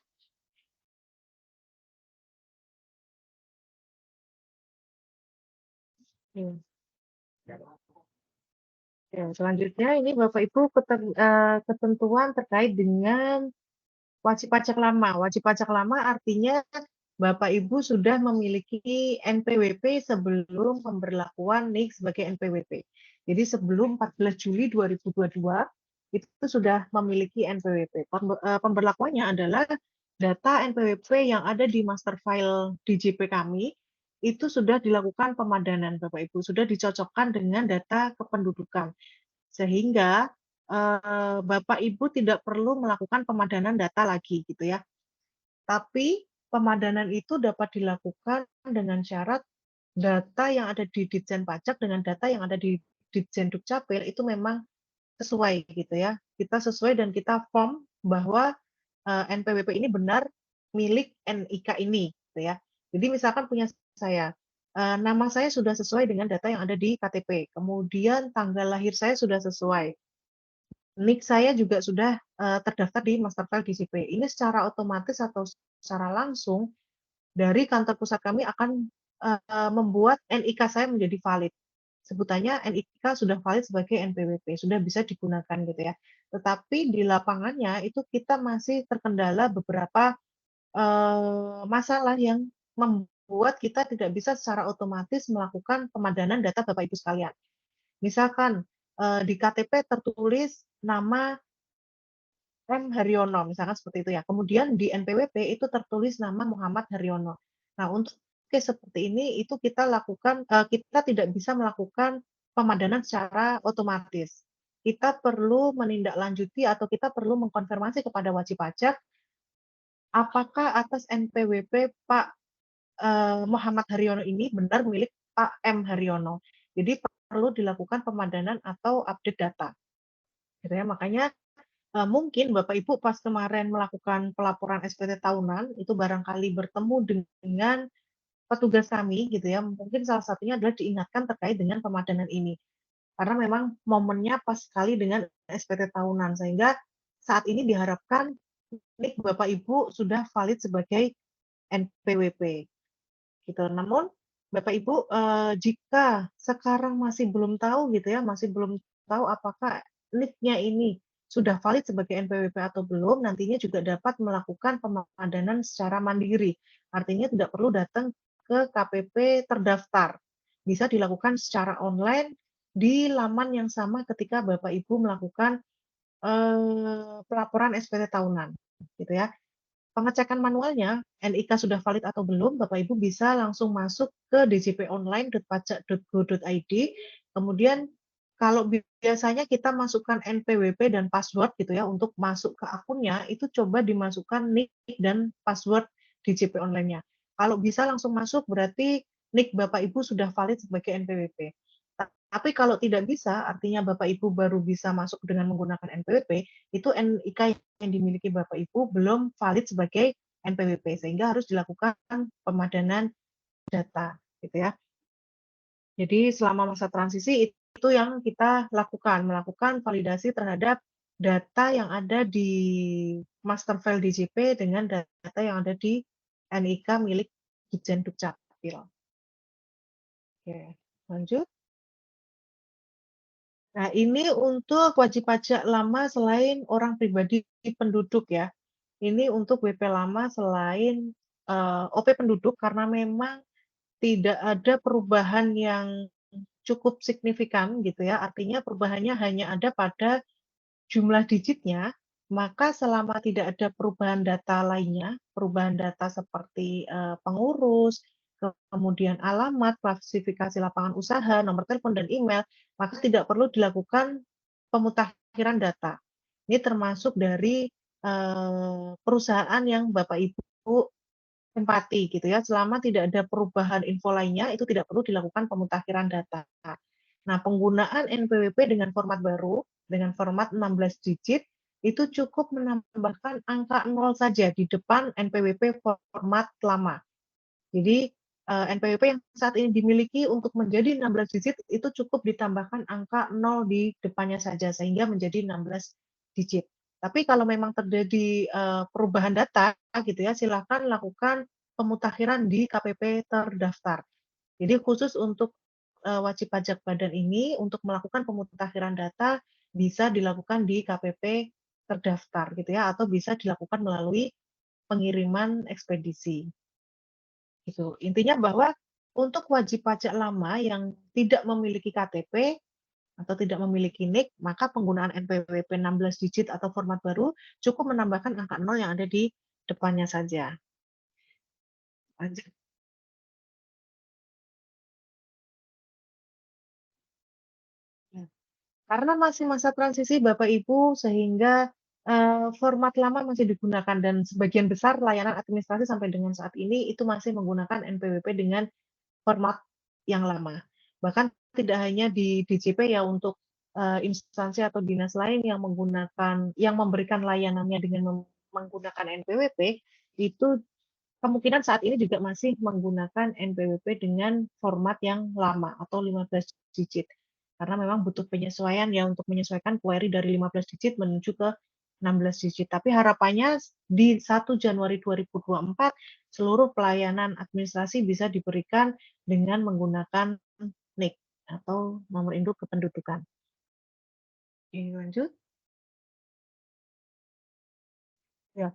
Hmm. Ya, selanjutnya ini Bapak Ibu ketentuan terkait dengan wajib pajak lama. Wajib pajak lama artinya Bapak Ibu sudah memiliki NPWP sebelum pemberlakuan NIK sebagai NPWP. Jadi sebelum 14 Juli 2022 itu sudah memiliki NPWP. Pemberlakuannya adalah data NPWP yang ada di master file DJP kami itu sudah dilakukan pemadanan Bapak Ibu, sudah dicocokkan dengan data kependudukan. Sehingga Bapak Ibu tidak perlu melakukan pemadanan data lagi gitu ya. Tapi pemadanan itu dapat dilakukan dengan syarat data yang ada di Ditjen Pajak dengan data yang ada di Ditjen Dukcapil itu memang sesuai gitu ya. Kita sesuai dan kita form bahwa NPWP ini benar milik NIK ini gitu ya. Jadi misalkan punya saya, nama saya sudah sesuai dengan data yang ada di KTP. Kemudian tanggal lahir saya sudah sesuai. NIK saya juga sudah terdaftar di master file DJP. Ini secara otomatis atau secara langsung dari kantor pusat kami akan membuat NIK saya menjadi valid. Sebutannya NIK sudah valid sebagai NPWP, sudah bisa digunakan gitu ya. Tetapi di lapangannya itu kita masih terkendala beberapa masalah yang membuat kita tidak bisa secara otomatis melakukan pemadanan data Bapak Ibu sekalian. Misalkan di KTP tertulis nama M. Haryono, misalkan seperti itu ya. Kemudian di NPWP itu tertulis nama Muhammad Haryono. Nah, untuk case seperti ini itu kita lakukan, kita tidak bisa melakukan pemadanan secara otomatis. Kita perlu menindaklanjuti atau kita perlu mengkonfirmasi kepada wajib pajak apakah atas NPWP Pak Muhammad Haryono ini benar milik Pak M. Haryono. Jadi perlu dilakukan pemadanan atau update data. Gitu ya, makanya mungkin Bapak Ibu pas kemarin melakukan pelaporan SPT tahunan itu barangkali bertemu dengan petugas kami gitu ya, mungkin salah satunya adalah diingatkan terkait dengan pemadanan ini. Karena memang momennya pas sekali dengan SPT tahunan sehingga saat ini diharapkan NIK Bapak Ibu sudah valid sebagai NPWP. Gitu. Namun Bapak Ibu jika sekarang masih belum tahu gitu ya, masih belum tahu apakah NIK-nya ini sudah valid sebagai NPWP atau belum, nantinya juga dapat melakukan pemadanan secara mandiri. Artinya tidak perlu datang ke KPP terdaftar. Bisa dilakukan secara online di laman yang sama ketika Bapak Ibu melakukan pelaporan SPT tahunan, gitu ya. Pengecekan manualnya, NIK sudah valid atau belum, Bapak Ibu bisa langsung masuk ke djponline.pajak.go.id. Kemudian kalau biasanya kita masukkan NPWP dan password gitu ya untuk masuk ke akunnya, itu coba dimasukkan NIK dan password DJP online-nya. Kalau bisa langsung masuk berarti NIK Bapak Ibu sudah valid sebagai NPWP. Tapi kalau tidak bisa, artinya Bapak Ibu baru bisa masuk dengan menggunakan NPWP, itu NIK yang dimiliki Bapak Ibu belum valid sebagai NPWP, sehingga harus dilakukan pemadanan data, gitu ya. Jadi selama masa transisi itu yang kita lakukan, melakukan validasi terhadap data yang ada di master file DJP dengan data yang ada di NIK milik Ditjen Dukcapil. Oke, lanjut. Nah, ini untuk wajib pajak lama selain orang pribadi penduduk ya. ini untuk WP lama selain OP penduduk karena memang tidak ada perubahan yang cukup signifikan gitu ya. Artinya perubahannya hanya ada pada jumlah digitnya, maka selama tidak ada perubahan data lainnya, perubahan data seperti pengurus, kemudian alamat, klasifikasi lapangan usaha, nomor telepon, dan email, maka tidak perlu dilakukan pemutakhiran data. Ini termasuk dari perusahaan yang Bapak Ibu tempati gitu ya. Selama tidak ada perubahan info lainnya, itu tidak perlu dilakukan pemutakhiran data. Nah, penggunaan NPWP dengan format baru, dengan format 16 digit, itu cukup menambahkan angka 0 saja di depan NPWP format lama. Jadi NPWP yang saat ini dimiliki untuk menjadi 16 digit itu cukup ditambahkan angka 0 di depannya saja sehingga menjadi 16 digit. Tapi kalau memang terjadi perubahan data gitu ya, silakan lakukan pemutakhiran di KPP terdaftar. Jadi khusus untuk wajib pajak badan ini untuk melakukan pemutakhiran data bisa dilakukan di KPP terdaftar gitu ya, atau bisa dilakukan melalui pengiriman ekspedisi. Gitu. Intinya bahwa untuk wajib pajak lama yang tidak memiliki KTP atau tidak memiliki NIK, maka penggunaan NPWP 16 digit atau format baru cukup menambahkan angka 0 yang ada di depannya saja. Lanjut. Karena masih masa transisi Bapak Ibu sehingga format lama masih digunakan dan sebagian besar layanan administrasi sampai dengan saat ini itu masih menggunakan NPWP dengan format yang lama. Bahkan tidak hanya di DJP ya, untuk instansi atau dinas lain yang memberikan layanannya dengan menggunakan NPWP, itu kemungkinan saat ini juga masih menggunakan NPWP dengan format yang lama atau 15 digit. Karena memang butuh penyesuaian ya untuk menyesuaikan query dari 15 digit menuju ke 16 digit. Tapi harapannya di 1 Januari 2024 seluruh pelayanan administrasi bisa diberikan dengan menggunakan NIK atau nomor induk kependudukan. Ini lanjut. Ya.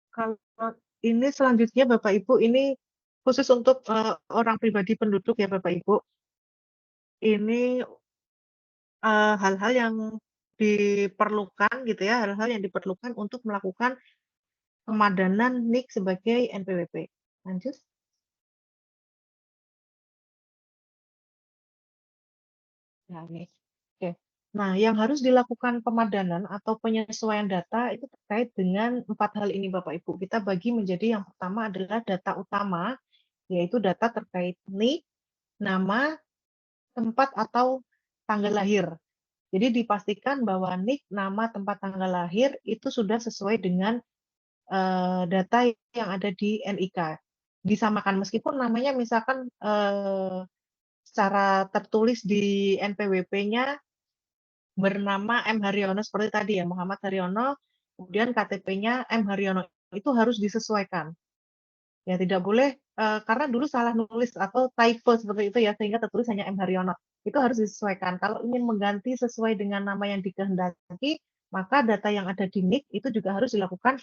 Kalau ini selanjutnya Bapak Ibu, ini khusus untuk orang pribadi penduduk ya Bapak Ibu. Ini hal-hal yang diperlukan gitu ya, hal-hal yang diperlukan untuk melakukan pemadanan NIK sebagai NPWP. Lanjut. Nah, ini. Oke. Nah, yang harus dilakukan pemadanan atau penyesuaian data itu terkait dengan 4 hal ini Bapak Ibu. Kita bagi menjadi yang pertama adalah data utama, yaitu data terkait NIK, nama, tempat atau tanggal lahir. Jadi dipastikan bahwa NIK, nama, tempat, tanggal lahir itu sudah sesuai dengan data yang ada di NIK. Disamakan meskipun namanya misalkan secara tertulis di NPWP-nya bernama M. Haryono seperti tadi ya, Muhammad Haryono, kemudian KTP-nya M. Haryono, itu harus disesuaikan. Ya tidak boleh, karena dulu salah nulis atau typo seperti itu ya, sehingga tertulis hanya M. Haryono. Itu harus disesuaikan. Kalau ingin mengganti sesuai dengan nama yang dikehendaki, maka data yang ada di NIK itu juga harus dilakukan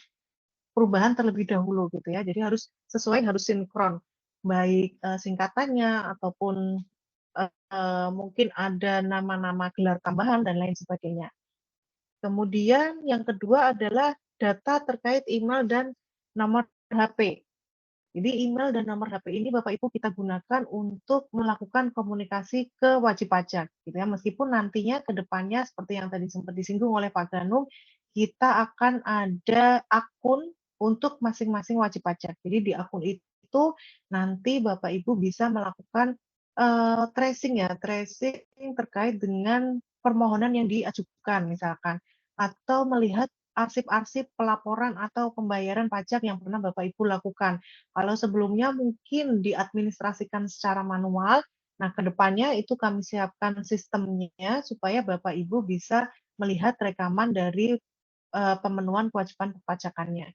perubahan terlebih dahulu gitu ya. Jadi harus sesuai, harus sinkron. Baik singkatannya ataupun mungkin ada nama-nama gelar tambahan dan lain sebagainya. Kemudian yang kedua adalah data terkait email dan nomor HP. Jadi email dan nomor HP ini Bapak Ibu kita gunakan untuk melakukan komunikasi ke wajib pajak, gitu ya. Meskipun nantinya ke depannya seperti yang tadi sempat disinggung oleh Pak Ganung, kita akan ada akun untuk masing-masing wajib pajak. Jadi di akun itu nanti Bapak Ibu bisa melakukan tracing ya, tracing terkait dengan permohonan yang diajukan misalkan, atau melihat arsip-arsip pelaporan atau pembayaran pajak yang pernah Bapak Ibu lakukan. Kalau sebelumnya mungkin diadministrasikan secara manual, nah ke depannya itu kami siapkan sistemnya supaya Bapak Ibu bisa melihat rekaman dari pemenuhan kewajiban perpajakannya.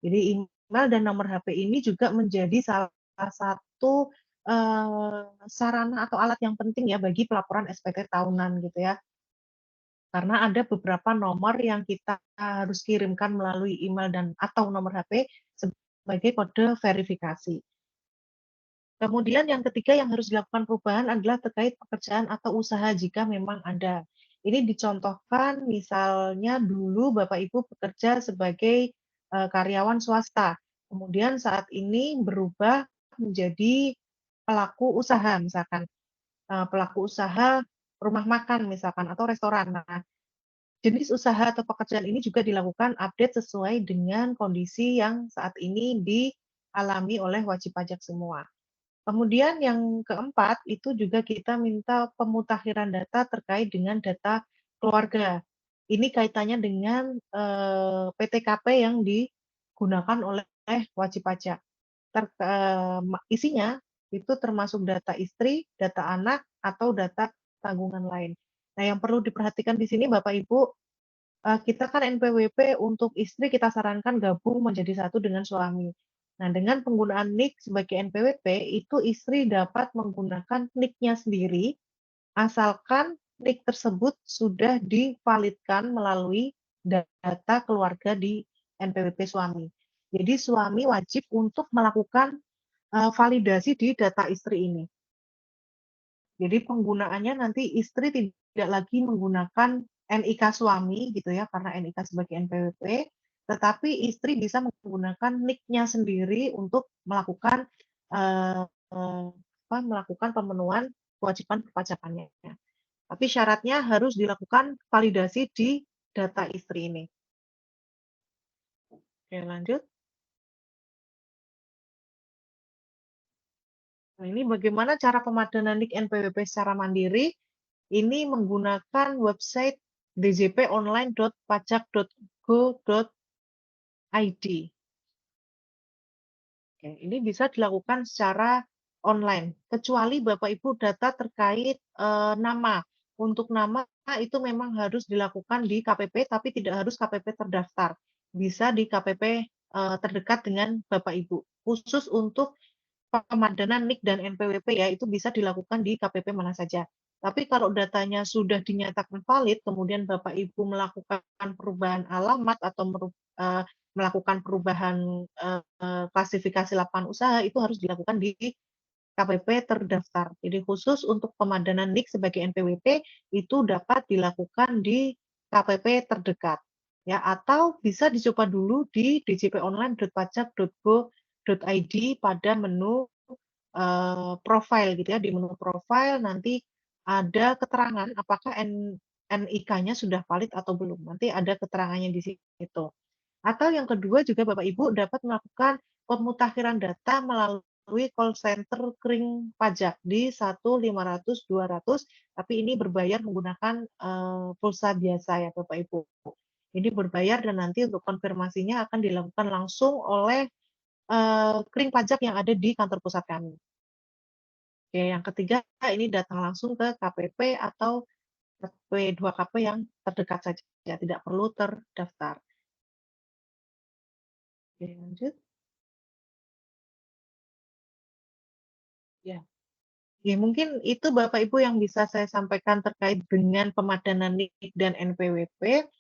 Jadi email dan nomor HP ini juga menjadi salah satu sarana atau alat yang penting ya bagi pelaporan SPT tahunan gitu ya. karena ada beberapa nomor yang kita harus kirimkan melalui email dan atau nomor HP sebagai kode verifikasi. Kemudian yang ketiga yang harus dilakukan perubahan adalah terkait pekerjaan atau usaha jika memang ada. Ini dicontohkan misalnya dulu Bapak Ibu bekerja sebagai karyawan swasta. Kemudian saat ini berubah menjadi pelaku usaha misalkan. Pelaku usaha rumah makan misalkan atau restoran. Nah, jenis usaha atau pekerjaan ini juga dilakukan update sesuai dengan kondisi yang saat ini dialami oleh wajib pajak semua. Kemudian yang keempat itu juga kita minta pemutakhiran data terkait dengan data keluarga. Ini kaitannya dengan PTKP yang digunakan oleh wajib pajak. Isinya itu termasuk data istri, data anak, atau data tanggungan lain. Nah, yang perlu diperhatikan di sini Bapak Ibu, kita kan NPWP untuk istri kita sarankan gabung menjadi satu dengan suami. Nah, dengan penggunaan NIK sebagai NPWP, itu istri dapat menggunakan NIK-nya sendiri, asalkan NIK tersebut sudah divalidkan melalui data keluarga di NPWP suami. Jadi suami wajib untuk melakukan validasi di data istri ini. Jadi penggunaannya nanti istri tidak lagi menggunakan NIK suami gitu ya, karena NIK sebagai NPWP, tetapi istri bisa menggunakan NIK-nya sendiri untuk melakukan melakukan pemenuhan kewajiban perpajakannya. Tapi syaratnya harus dilakukan validasi di data istri ini. Oke, lanjut. Nah, ini bagaimana cara pemadanan NIK NPWP secara mandiri? Ini menggunakan website djponline.pajak.go.id. Oke, ini bisa dilakukan secara online, kecuali Bapak Ibu data terkait nama. Untuk nama itu memang harus dilakukan di KPP, tapi tidak harus KPP terdaftar. Bisa di KPP terdekat dengan Bapak Ibu. Khusus untuk pemadanan NIK dan NPWP ya, itu bisa dilakukan di KPP mana saja. Tapi kalau datanya sudah dinyatakan valid, kemudian Bapak Ibu melakukan perubahan alamat atau melakukan perubahan klasifikasi lapangan usaha, itu harus dilakukan di KPP terdaftar. Jadi khusus untuk pemadanan NIK sebagai NPWP itu dapat dilakukan di KPP terdekat. Ya, atau bisa dicoba dulu di djponline.pajak.go.id pada menu profile gitu ya. Di menu profile nanti ada keterangan apakah NIK-nya sudah valid atau belum. Nanti ada keterangannya di situ. Atau yang kedua juga Bapak Ibu dapat melakukan pemutakhiran data melalui call center kering pajak di 1-500-200, tapi ini berbayar menggunakan pulsa biasa ya Bapak Ibu. Ini berbayar dan nanti untuk konfirmasinya akan dilakukan langsung oleh kering pajak yang ada di kantor pusat kami. Oke, yang ketiga ini datang langsung ke KPP atau P2KP yang terdekat saja, tidak perlu terdaftar. Oke, lanjut. Ya. Ya, mungkin itu Bapak Ibu yang bisa saya sampaikan terkait dengan pemadanan NIK dan NPWP.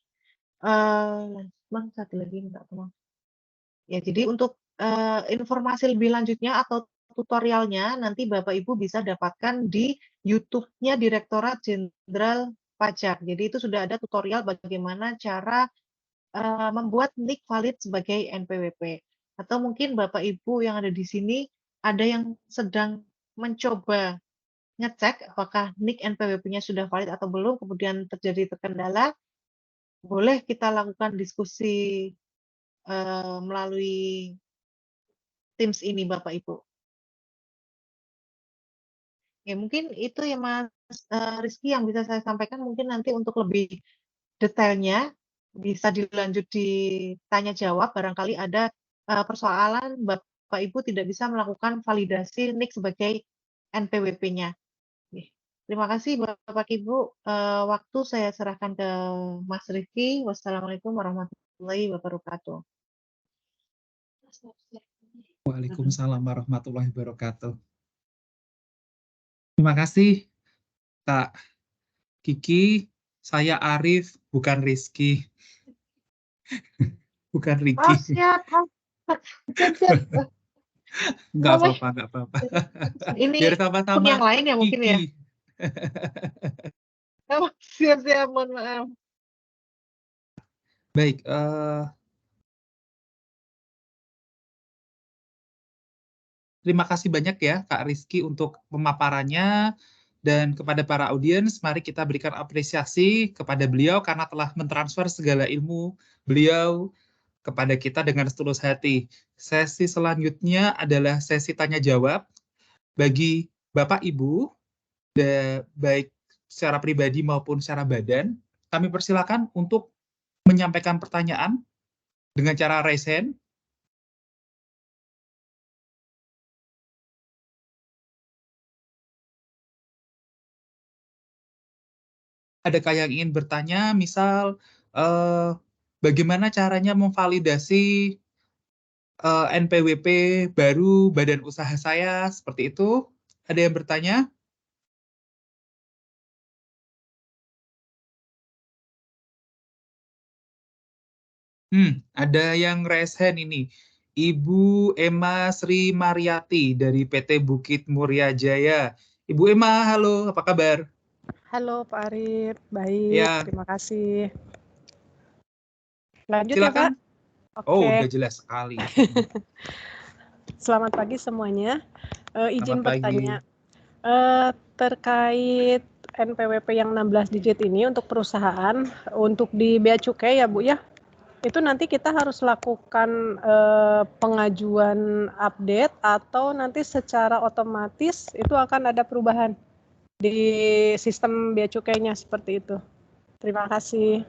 Bang, satu lagi minta tolong. Ya, jadi untuk informasi lebih lanjutnya atau tutorialnya nanti Bapak Ibu bisa dapatkan di YouTube-nya Direktorat Jenderal Pajak. Jadi itu sudah ada tutorial bagaimana cara membuat NIK valid sebagai NPWP. Atau mungkin Bapak Ibu yang ada di sini ada yang sedang mencoba ngecek apakah NIK NPWP-nya sudah valid atau belum, kemudian terjadi terkendala, boleh kita lakukan diskusi melalui Teams ini Bapak Ibu. Ya mungkin itu ya Mas Rizky yang bisa saya sampaikan, mungkin nanti untuk lebih detailnya bisa dilanjut ditanya jawab, barangkali ada persoalan Bapak Ibu tidak bisa melakukan validasi NIK sebagai NPWP-nya. Terima kasih Bapak Ibu. Waktu saya serahkan ke Mas Rizky. Wassalamualaikum warahmatullahi wabarakatuh. Waalaikumsalam warahmatullahi wabarakatuh. Terima kasih Kak Kiki Saya Arif, bukan Rizky. Bukan Oh, Ricky. siap. Siap. Nggak Boleh. apa-apa, nggak apa-apa. Ini Biar akun sama-sama yang lain ya mungkin ya. Kiki. Oh, siap, mohon maaf. Baik, terima kasih banyak ya Kak Rizky untuk pemaparannya, dan kepada para audiens, mari kita berikan apresiasi kepada beliau karena telah mentransfer segala ilmu beliau kepada kita dengan setulus hati. Sesi selanjutnya adalah sesi tanya jawab bagi Bapak Ibu, baik secara pribadi maupun secara badan. Kami persilakan untuk menyampaikan pertanyaan dengan cara raise hand. Adakah yang ingin bertanya, misal bagaimana caranya memvalidasi NPWP baru badan usaha saya, seperti itu? Ada yang bertanya? Ada yang raise hand ini. Ibu Emma Sri Mariati dari PT Bukit Muria Jaya. Ibu Emma, halo, apa kabar? Halo Pak Arif, baik, Ya, terima kasih. Lanjut ya Pak? silakan. Oh, Oke, udah jelas sekali. selamat pagi semuanya. Izin Selamat pagi. bertanya, terkait NPWP yang 16 digit ini untuk perusahaan, untuk di Bea Cukai ya Bu ya, itu nanti kita harus lakukan pengajuan update atau nanti secara otomatis itu akan ada perubahan di sistem Bea Cukainya seperti itu. Terima kasih.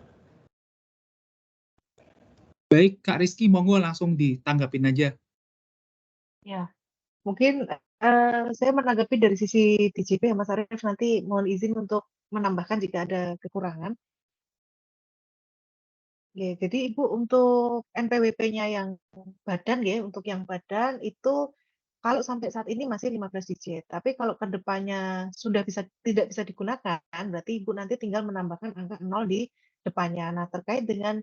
Baik, Kak Rizky, monggo langsung ditanggapin aja. Ya, mungkin saya menanggapi dari sisi DJP ya Mas Arief, nanti mohon izin untuk menambahkan jika ada kekurangan. Ya, jadi Ibu untuk NPWP-nya yang badan ya, untuk yang badan itu kalau sampai saat ini masih 15 digit. Tapi kalau ke depannya sudah tidak bisa digunakan, berarti Ibu nanti tinggal menambahkan angka 0 di depannya. Nah, terkait dengan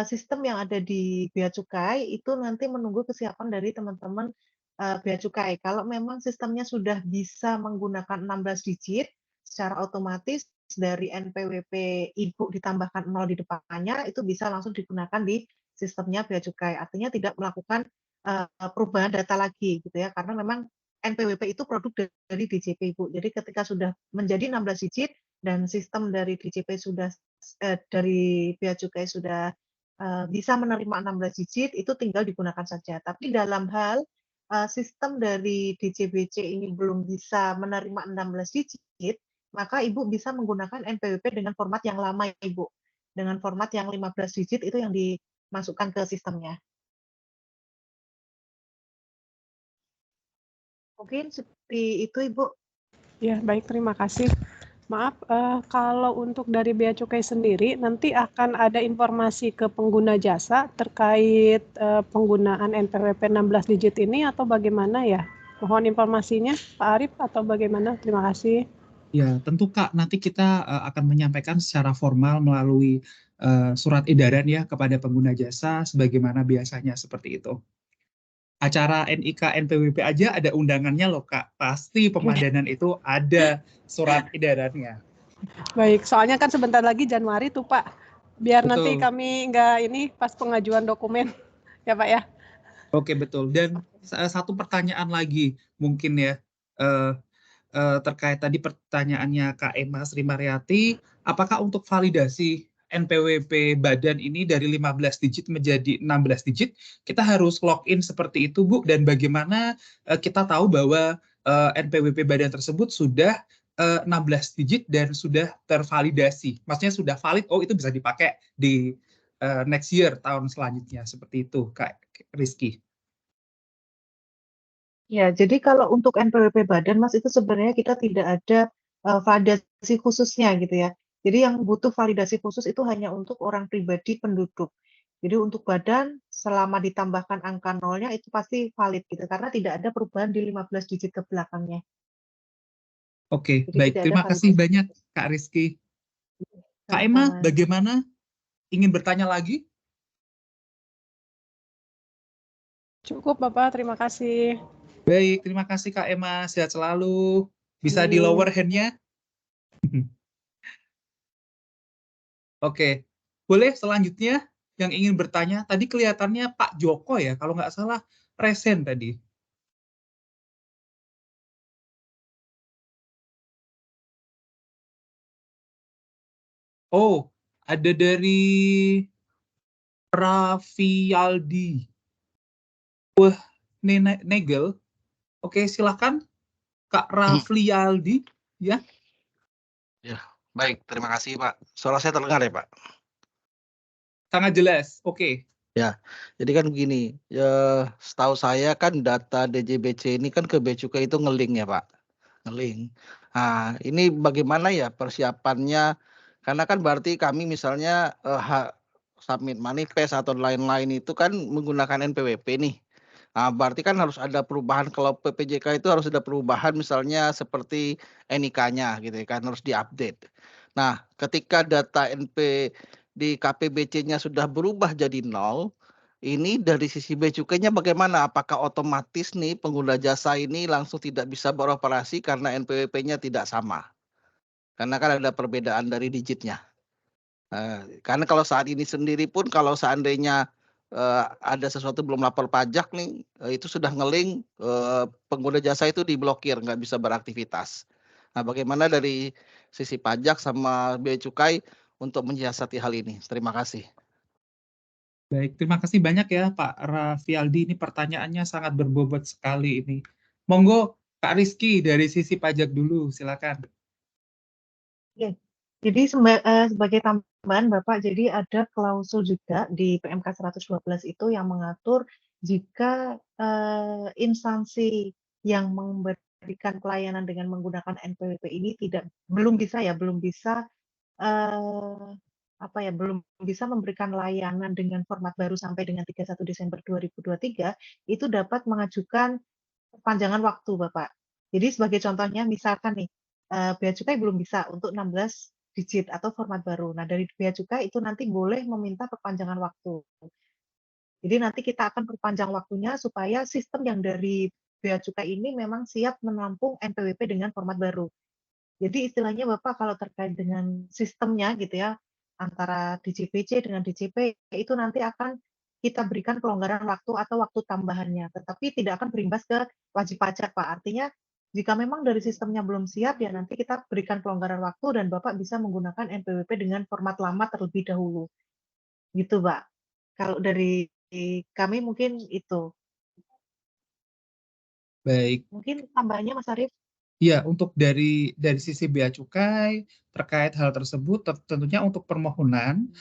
sistem yang ada di Bea Cukai itu nanti menunggu kesiapan dari teman-teman Bea Cukai. Kalau memang sistemnya sudah bisa menggunakan 16 digit, secara otomatis dari NPWP Ibu ditambahkan 0 di depannya, itu bisa langsung digunakan di sistemnya Bea Cukai. Artinya tidak melakukan perubahan data lagi gitu ya, karena memang NPWP itu produk dari DJP Ibu. Jadi ketika sudah menjadi 16 digit dan sistem dari DJP sudah dari Bea Cukai sudah bisa menerima 16 digit, itu tinggal digunakan saja. Tapi dalam hal sistem dari DJBC ini belum bisa menerima 16 digit, maka Ibu bisa menggunakan NPWP dengan format yang lama Ibu. Dengan format yang 15 digit itu yang dimasukkan ke sistemnya. Mungkin seperti itu Ibu. Ya, baik, terima kasih. Maaf, kalau untuk dari Bea Cukai sendiri, nanti akan ada informasi ke pengguna jasa terkait penggunaan NPWP 16 digit ini atau bagaimana ya? Mohon informasinya, Pak Arif, atau bagaimana? Terima kasih. Ya, tentu Kak, nanti kita akan menyampaikan secara formal melalui surat edaran ya kepada pengguna jasa, sebagaimana biasanya seperti itu. Acara NIK NPWP aja ada undangannya loh Kak, pasti pemadanan itu ada surat edarannya. Baik, soalnya kan sebentar lagi Januari tuh Pak, biar Betul. nanti kami nggak ini pas pengajuan dokumen, ya Pak ya. Oke, betul. Dan satu pertanyaan lagi mungkin ya, terkait tadi pertanyaannya Kak Emma Sri Mariati, apakah untuk validasi NPWP badan ini dari 15 digit menjadi 16 digit, kita harus login seperti itu, Bu? Dan bagaimana kita tahu bahwa NPWP badan tersebut sudah 16 digit dan sudah tervalidasi? Maksudnya sudah valid, oh itu bisa dipakai di next year, tahun selanjutnya. Seperti itu, Kak Rizky. Ya, jadi kalau untuk NPWP badan, Mas, itu sebenarnya kita tidak ada validasi khususnya gitu ya. Jadi yang butuh validasi khusus itu hanya untuk orang pribadi penduduk. Jadi untuk badan, selama ditambahkan angka nolnya itu pasti valid gitu, karena tidak ada perubahan di 15 digit ke belakangnya. Oke, Jadi baik. tidak ada Terima kasih validasi banyak, khusus. Kak Rizky. Kak Emma, Sama-sama. bagaimana? Ingin bertanya lagi? Cukup Bapak, terima kasih. Baik, terima kasih Kak Emma. Sehat selalu. Bisa di Amin. lower hand-nya? Oke, boleh selanjutnya yang ingin bertanya. Tadi kelihatannya Pak Joko ya, kalau nggak salah resen tadi. Oh, ada dari Raffi Aldi. Wah, Negel. Oke, silakan Kak Raffi Aldi. Ya, Ya, baik. Terima kasih, Pak. Suara saya terdengar ya, Pak? sangat jelas. Oke. Ya, jadi kan begini, ya, setahu saya kan data DJBC ini kan ke Bea Cukai itu ngeling ya, Pak. Ngeling. Nah, ini bagaimana ya persiapannya? Karena kan berarti kami misalnya submit manifest atau lain-lain itu kan menggunakan NPWP nih. Nah, berarti kan harus ada perubahan kalau PPJK itu harus ada perubahan misalnya seperti NIK-nya gitu ya kan harus diupdate. Nah, ketika data NP di KPBC-nya sudah berubah jadi 0, ini dari sisi bea cukainya bagaimana? Apakah otomatis nih pengguna jasa ini langsung tidak bisa beroperasi karena NPWP-nya tidak sama? Karena kan ada perbedaan dari digitnya. Karena kalau saat ini sendiri pun kalau seandainya ada sesuatu belum lapor pajak nih, itu sudah ngeling pengguna jasa itu diblokir, nggak bisa beraktivitas. Nah, bagaimana dari sisi pajak sama bea cukai untuk menyiasati hal ini? Terima kasih. Baik, terima kasih banyak ya Pak Raffi Aldi. Ini pertanyaannya sangat berbobot sekali ini. Monggo Kak Rizky dari sisi pajak dulu, silakan. Oke. Jadi sebagai tambahan Bapak, jadi ada klausul juga di PMK 112 itu yang mengatur jika instansi yang memberikan pelayanan dengan menggunakan NPWP ini belum bisa belum bisa memberikan layanan dengan format baru sampai dengan 31 Desember 2023, itu dapat mengajukan perpanjangan waktu, Bapak. Jadi sebagai contohnya, misalkan nih, Bea Cukai belum bisa untuk 16 digit atau format baru. Nah, dari Bea Cukai itu nanti boleh meminta perpanjangan waktu. Jadi nanti kita akan perpanjang waktunya supaya sistem yang dari Bea Cukai ini memang siap menampung NPWP dengan format baru. Jadi istilahnya Bapak kalau terkait dengan sistemnya gitu ya, antara DJPC dengan DJP, itu nanti akan kita berikan kelonggaran waktu atau waktu tambahannya, tetapi tidak akan berimbas ke wajib pajak, Pak. Artinya jika memang dari sistemnya belum siap, ya nanti kita berikan kelonggaran waktu dan Bapak bisa menggunakan NPWP dengan format lama terlebih dahulu. Gitu, Pak. Kalau dari kami mungkin itu. Baik. Mungkin tambahannya Mas Arief? Ya, untuk dari sisi bea cukai terkait hal tersebut, tentunya untuk permohonan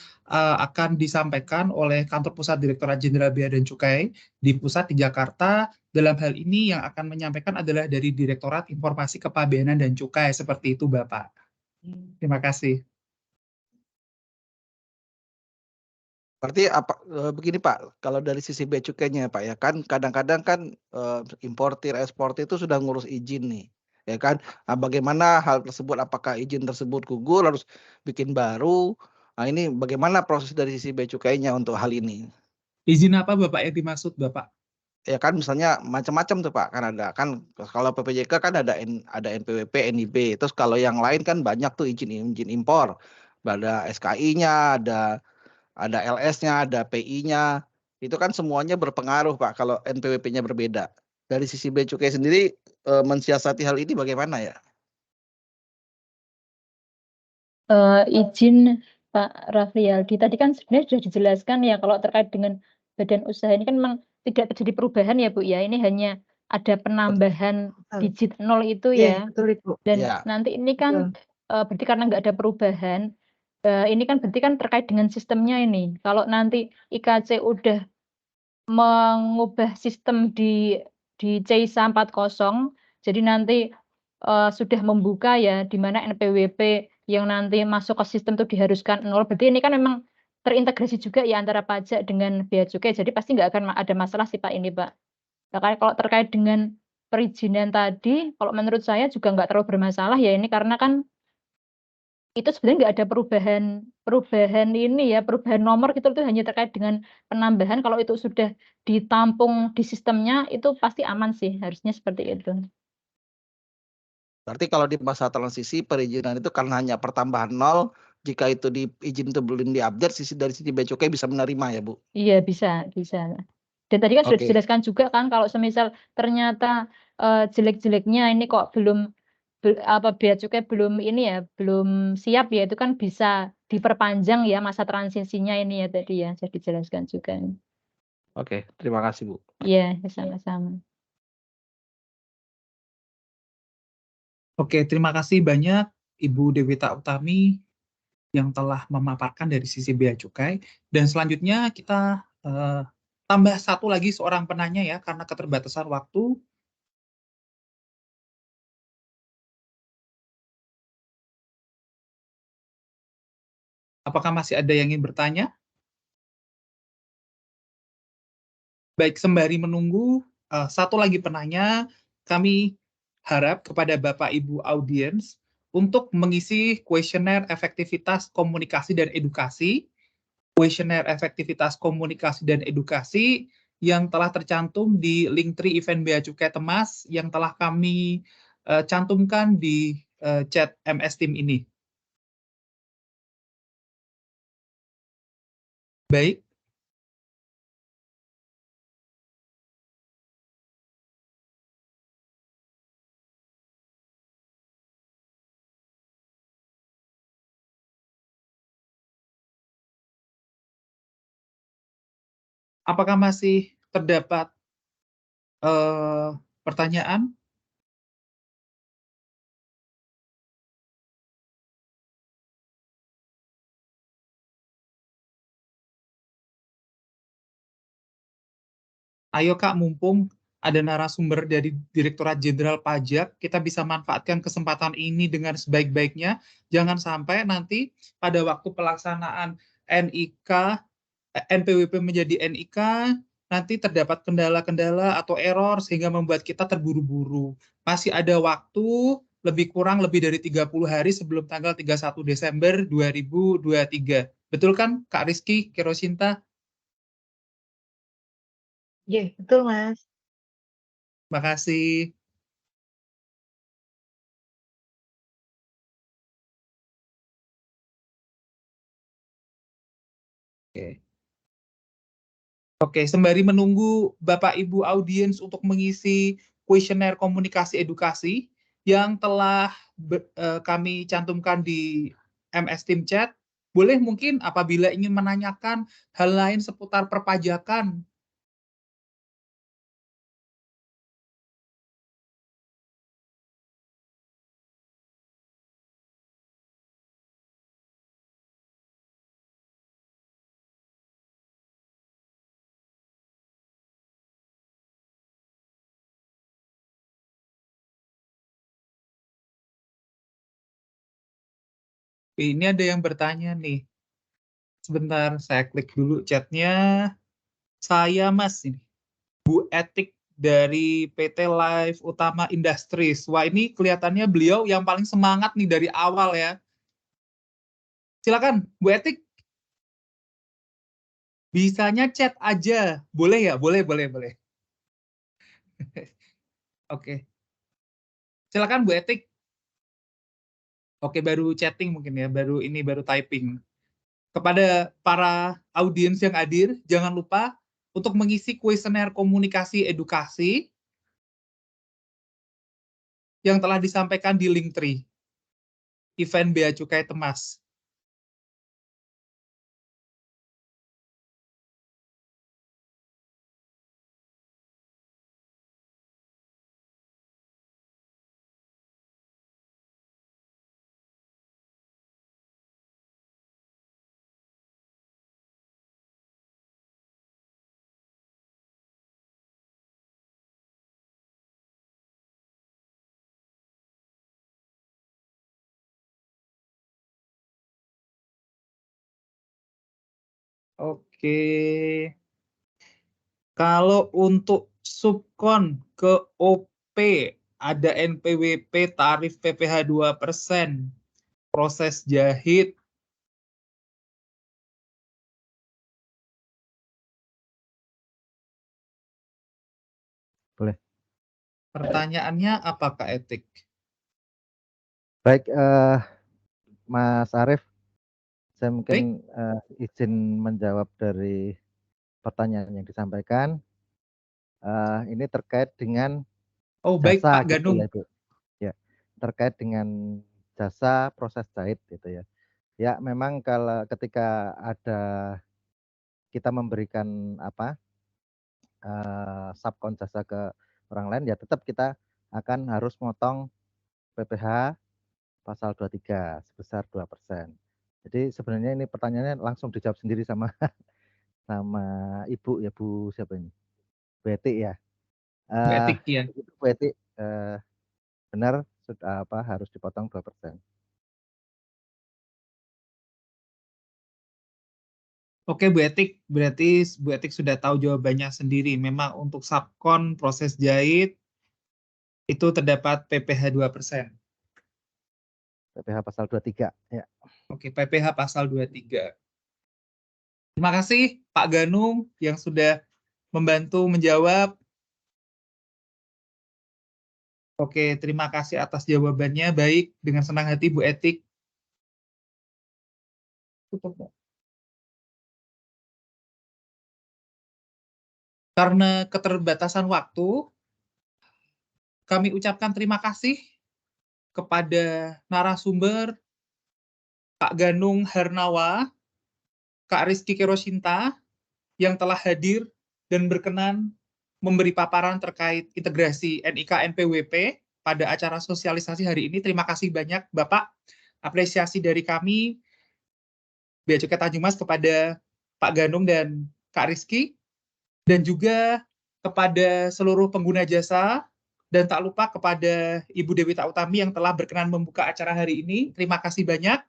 akan disampaikan oleh Kantor Pusat Direktorat Jenderal Bea dan Cukai di pusat di Jakarta. Dalam hal ini yang akan menyampaikan adalah dari Direktorat Informasi Kepabeanan dan Cukai, seperti itu Bapak. Terima kasih. Berarti begini Pak, kalau dari sisi bea cukainya Pak ya kan kadang-kadang kan importir, eksportir itu sudah ngurus izin nih, ya kan. Nah, bagaimana hal tersebut? Apakah izin tersebut gugur harus bikin baru? Nah, ini bagaimana proses dari sisi bea cukainya untuk hal ini? Izin apa Bapak yang dimaksud Bapak? Ya kan misalnya macam-macam tuh Pak, kan ada kan kalau PPJK kan ada NPWP, NIB, terus kalau yang lain kan banyak tuh izin impor, ada SKI-nya, ada LS-nya, ada PI-nya, itu kan semuanya berpengaruh Pak kalau NPWP-nya berbeda. Dari sisi bea cukai sendiri mensiasati hal ini bagaimana ya? Izin Pak Raffialdi, tadi kan sebenarnya sudah dijelaskan ya kalau terkait dengan badan usaha ini kan memang tidak terjadi perubahan ya Bu ya, ini hanya ada penambahan digit 0 itu Iya, ya. betul itu. Dan Ya. nanti ini kan berarti karena nggak ada perubahan, ini kan berarti kan terkait dengan sistemnya ini. Kalau nanti IKC udah mengubah sistem di C.I.S.A 40, jadi nanti sudah membuka ya, di mana NPWP yang nanti masuk ke sistem itu diharuskan 0, berarti ini kan memang terintegrasi juga ya antara pajak dengan bea cukai, jadi pasti nggak akan ada masalah sih Pak ini Pak. Nah, kalau terkait dengan perizinan tadi, kalau menurut saya juga nggak terlalu bermasalah ya ini karena kan itu sebenarnya nggak ada perubahan ini ya, perubahan nomor gitu, itu hanya terkait dengan penambahan. Kalau itu sudah ditampung di sistemnya, itu pasti aman sih, harusnya seperti itu. Berarti kalau di masa transisi perizinan itu kan hanya pertambahan 0, jika itu izin itu belum diupdate, dari sisi bea cukai bisa menerima ya, Bu? Iya, bisa bisa. Dan tadi kan sudah Oke. dijelaskan juga kan, kalau semisal ternyata, jelek-jeleknya ini kok belum bea cukai belum ini ya, belum siap ya, itu kan bisa diperpanjang ya masa transisinya ini ya tadi ya, sudah dijelaskan juga. Oke, terima kasih, Bu. Iya, sama-sama. Oke, terima kasih banyak Ibu Dewita Utami yang telah memaparkan dari sisi bea cukai. Dan selanjutnya kita tambah satu lagi seorang penanya ya, karena keterbatasan waktu. Apakah masih ada yang ingin bertanya? Baik, sembari menunggu satu lagi penanya, kami harap kepada Bapak Ibu audiens untuk mengisi kuesioner efektivitas komunikasi dan edukasi, kuesioner efektivitas komunikasi dan edukasi yang telah tercantum di Linktree event Bea Cukai Temas yang telah kami cantumkan di chat MS Team ini. Baik. Apakah masih terdapat pertanyaan? Ayo Kak, mumpung ada narasumber dari Direktorat Jenderal Pajak, kita bisa manfaatkan kesempatan ini dengan sebaik-baiknya. Jangan sampai nanti pada waktu pelaksanaan NIK, NPWP menjadi NIK, nanti terdapat kendala-kendala atau error sehingga membuat kita terburu-buru. Masih ada waktu lebih kurang lebih dari 30 hari sebelum tanggal 31 Desember 2023. Betul kan Kak Rizky, Kirosinta? Iya, betul Mas. Makasih. Oke. Oke, sembari menunggu Bapak Ibu audiens untuk mengisi kuesioner komunikasi edukasi yang telah kami cantumkan di MS Team Chat, boleh mungkin apabila ingin menanyakan hal lain seputar perpajakan. Ini ada yang bertanya nih. Sebentar, saya klik dulu chatnya. Saya Mas, ini Bu Etik dari PT Live Utama Industries. Wah, ini kelihatannya beliau yang paling semangat nih dari awal ya. Silakan, Bu Etik. Bisanya chat aja. Boleh ya? Boleh, boleh, boleh. Oke. Silakan Bu Etik. Oke, baru chatting mungkin ya, baru typing. Kepada para audiens yang hadir, jangan lupa untuk mengisi kuesioner komunikasi edukasi yang telah disampaikan di Linktree event Bea Cukai Temas. Oke. Kalau untuk subkon ke OP ada NPWP tarif PPh 2%. proses jahit. Boleh. Pertanyaannya apa Kak Etik? Baik, Mas Arief, saya mungkin izin menjawab dari pertanyaan yang disampaikan. Ini terkait dengan Baik jasa Pak gitu Ganung. ya, Bu. Ya, terkait dengan jasa proses jahit gitu ya. Ya, memang kalau ketika ada kita memberikan subkon jasa ke orang lain, ya tetap kita akan harus motong PPh pasal 23 sebesar 2%. Jadi sebenarnya ini pertanyaannya langsung dijawab sendiri sama Ibu ya, Bu siapa ini? Bu Etik ya. Bu Etik ya. Bu Etik benar sudah harus dipotong 2%. Oke Bu Etik, berarti Bu Etik sudah tahu jawabannya sendiri. Memang untuk subkon proses jahit itu terdapat PPh 2%. PPh pasal 23 ya. Oke, PPh pasal 23. Terima kasih Pak Ganung yang sudah membantu menjawab. Oke, terima kasih atas jawabannya. Baik, dengan senang hati Bu Etik. Karena keterbatasan waktu, kami ucapkan terima kasih kepada narasumber Pak Ganung Hernawa, Kak Rizky Kerosinta, yang telah hadir dan berkenan memberi paparan terkait integrasi NIK NPWP pada acara sosialisasi hari ini. Terima kasih banyak Bapak. Apresiasi dari kami, Bea Cukai Tanjung Mas, kepada Pak Ganung dan Kak Rizky, dan juga kepada seluruh pengguna jasa, dan tak lupa kepada Ibu Dewita Utami yang telah berkenan membuka acara hari ini. Terima kasih banyak.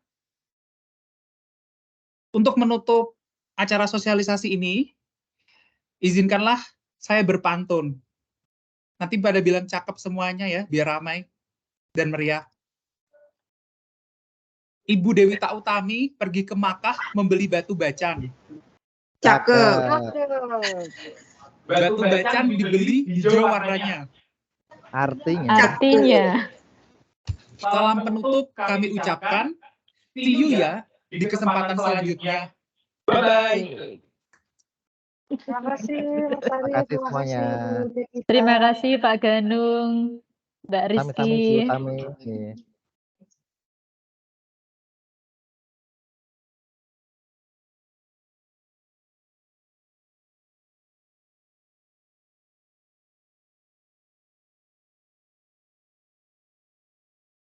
Untuk menutup acara sosialisasi ini, izinkanlah saya berpantun. Nanti pada bilang cakep semuanya ya, biar ramai dan meriah. Ibu Dewita Utami pergi ke Makkah membeli batu bacan. Cakep. Batu bacan dibeli hijau warnanya. Artinya. Salam penutup kami ucapkan. See you ya di kesempatan selanjutnya. Bye-bye. Terima kasih Mas Ari, Terima kasih terima semuanya. kasih Bu Devita. Terima kasih Pak Ganung, Mbak Sami-sami Rizky. Bu Tami.